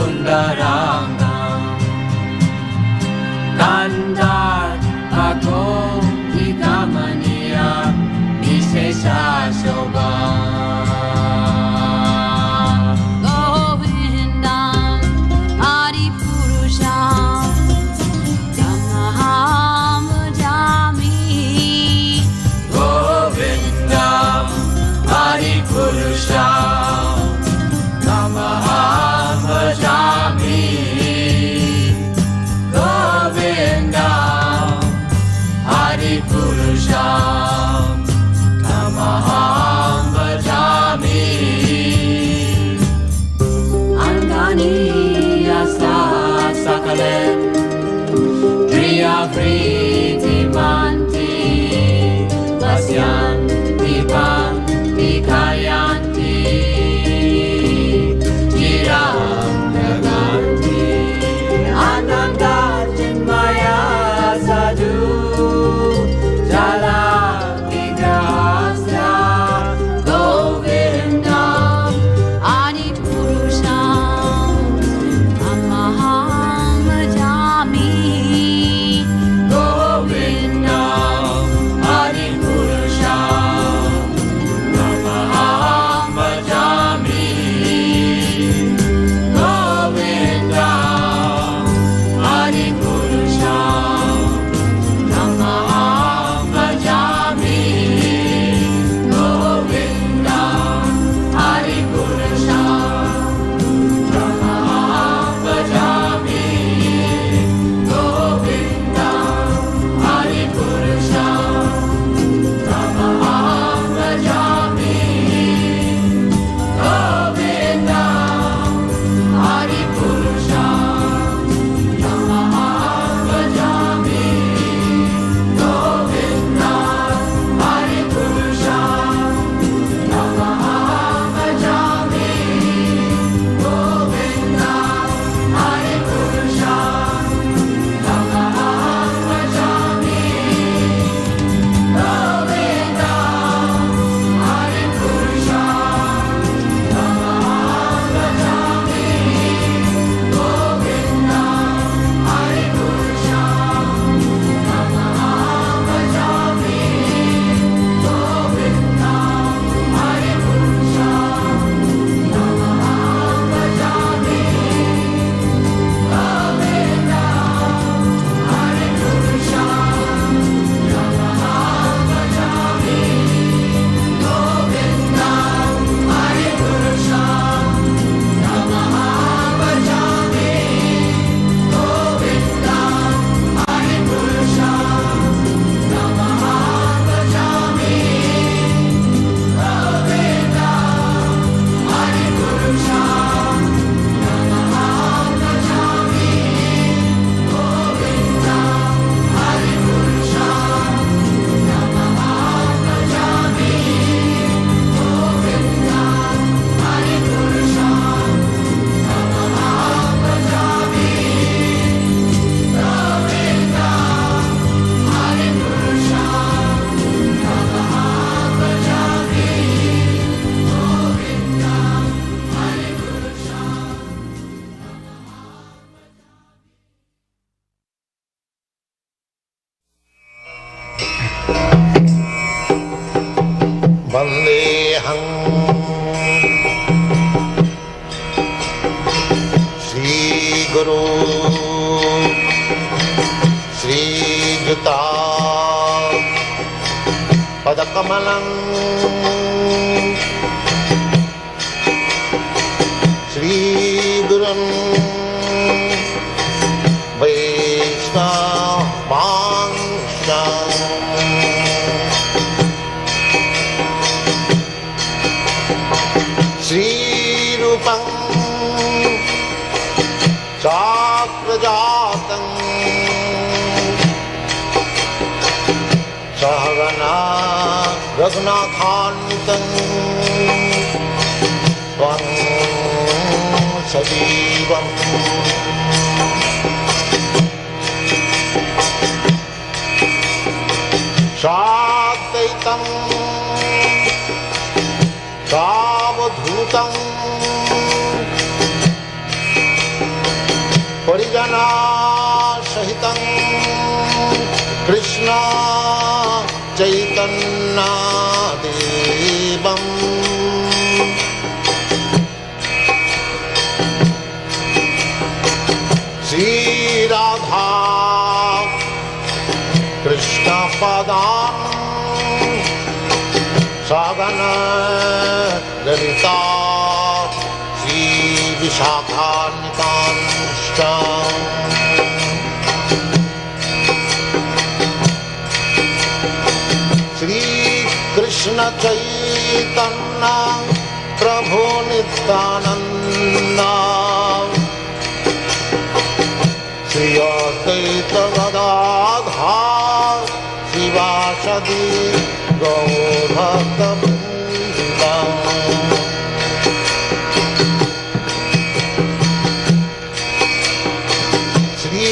H: Sundaranga Kandar Bhagwan Nigamaniya Vishesha Shobha
I: Govindam Adipurusham Tamaham Bhajami
H: Govindam Adipurusham Tamaham Bhajami Govindam Adipurusham Tamaham Bhajami Angani Yasa Sakalem Priya Priti Manti Vasyan Dipan Dikayanti Jiram Naganti Ananda Chinmaya Sadhu Jala Vigrahasya
I: Govindam Adipurusham Tamaham Bhajami
H: Govindam Adipurusham Tamaham Bhajami Govindam Adipurusham Tamaham Bhajami Govindam Adipurusham Tamaham Bhajami Govindam Adipurusham Tamaham Bhajami Govindam Adipurusham Tamaham Bhajami Govindam Adipurusham Tamaham Bhajami Govindam Adipurusham Tamaham Bhajami Govindam
J: Vandeham Shri Guru Shri Juta Padakamalam Shri Gurun Vaishnavanshan Shri Rupam Chakrajatam Sahagana Raghunathantam Svam Sajivam Shadaitam Savadhutam Krishna Chaitanya Devam Shri Radha Krishna Padam Sagana Lalita Shri Vishakhanikanstam Shri Krishna Chaitanya Prabhu Nityananda Shri Advaita Gadadhar Shivasadi Gaur Bhakta Vrinda Shri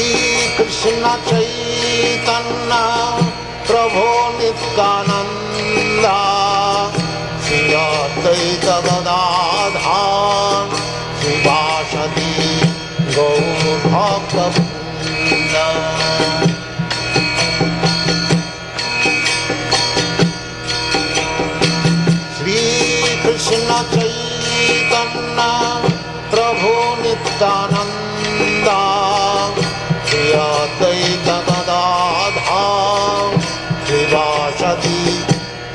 J: Krishna Chaitanya Prabhu Nityananda Shri Advaita Gadadhar Shivasadi Gaur Bhakta Vrinda Krishna Chaitanya Prabhu Nityananda Shri Advaita Gadadhar Shivasadi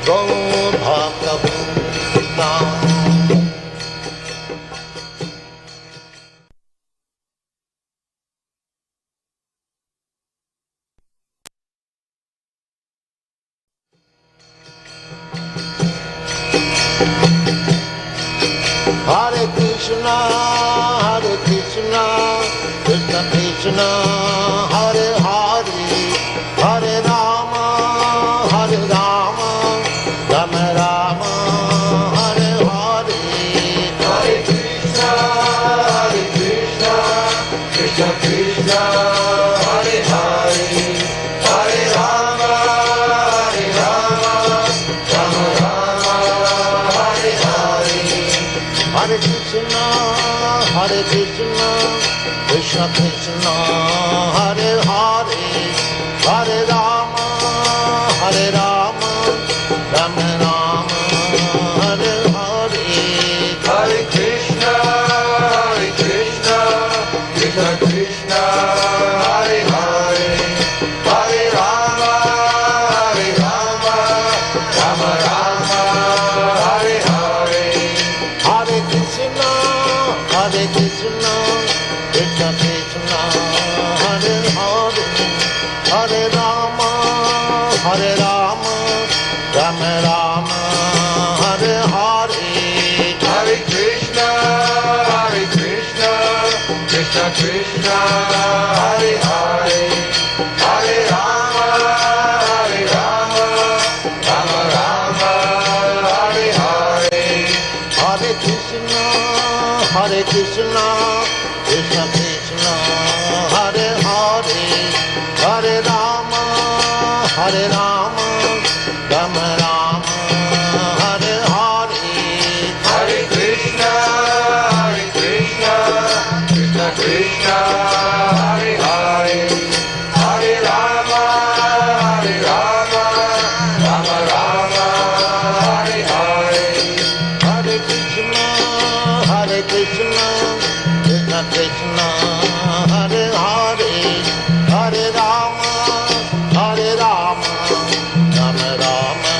J: Gaur Bhakta Vrinda Hare Krishna, Krishna Krishna, Hare Hare, Hare Rama, Rama Rama, Hare Hare. Hare Krishna, Krishna Krishna, Hare Hare, Hare Rama, Rama Rama, Hare Hare. Hare Krishna, Krishna Krishna, Hare Hare, Hare Rama, Rama Rama, Hare Hare. Hare Krishna, Krishna Krishna, Hare Hare, Hare Rama, Rama Rama, Hare Hare. Hare Krishna, Krishna Krishna, Hare Hare, Hare Rama, Rama Rama, Hare Hare. Hare Krishna, Krishna Krishna, Hare Hare, Hare Rama, Rama Rama, Hare Hare. Hare Krishna, Krishna Krishna, Hare Hare, Hare Rama, Rama Rama, Hare Hare. Hare Krishna, Krishna Krishna, Hare Hare, Hare Rama, Rama Rama, Hare Hare. Hare Krishna, Krishna Krishna, Hare Hare, Hare Rama, Rama Rama,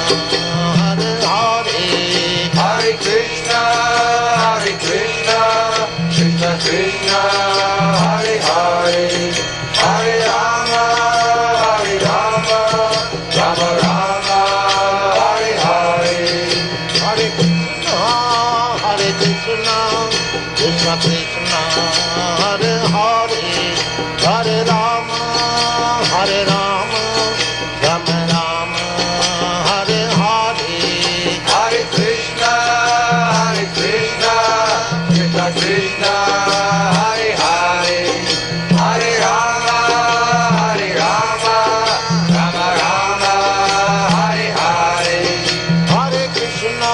J: Hare Hare. Hare Krishna, Krishna Krishna, Hare Hare, Hare Rama, Rama Rama, Hare Hare. Hare Krishna, Krishna Krishna, Hare Hare, Hare Rama, Rama Rama, Hare Hare. Hare Krishna, Krishna Krishna, Hare Hare, Hare Rama, Rama Rama, Hare Hare. Hare Krishna,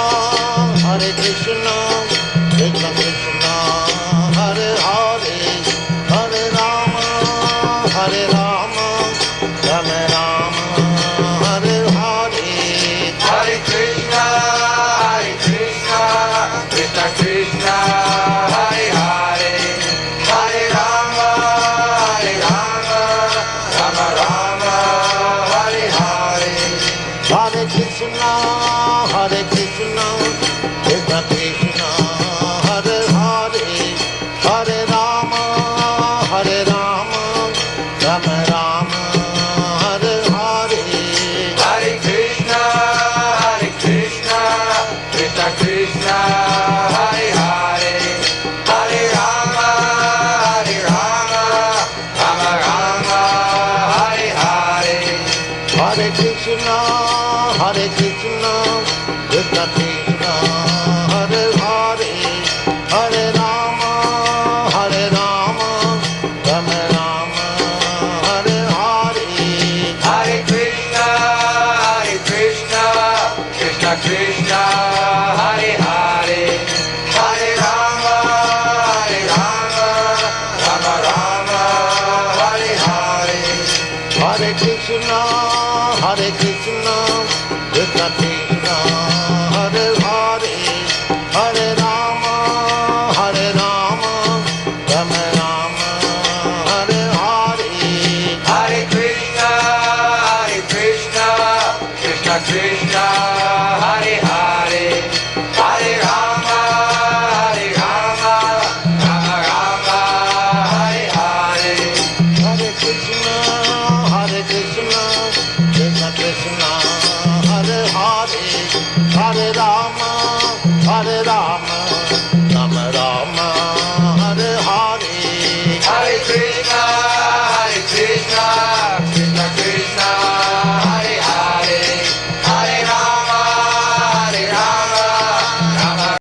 J: Krishna Krishna, Krishna, Krishna Krishna, Hare Hare, Hare Rama, Rama Rama, Hare Hare.
H: Hare Krishna, Krishna Krishna, Hare Hare, Hare Rama, Rama Rama, Hare Hare.
J: Hare Krishna, Krishna Krishna, Hare Hare, Hare Rama, Rama Rama, Hare Hare.
H: Hare Krishna, Krishna Krishna, Hare Hare, Hare Rama, Rama Rama, Hare Hare.
J: Hare Krishna, Krishna Krishna, Hare Hare, Hare Rama,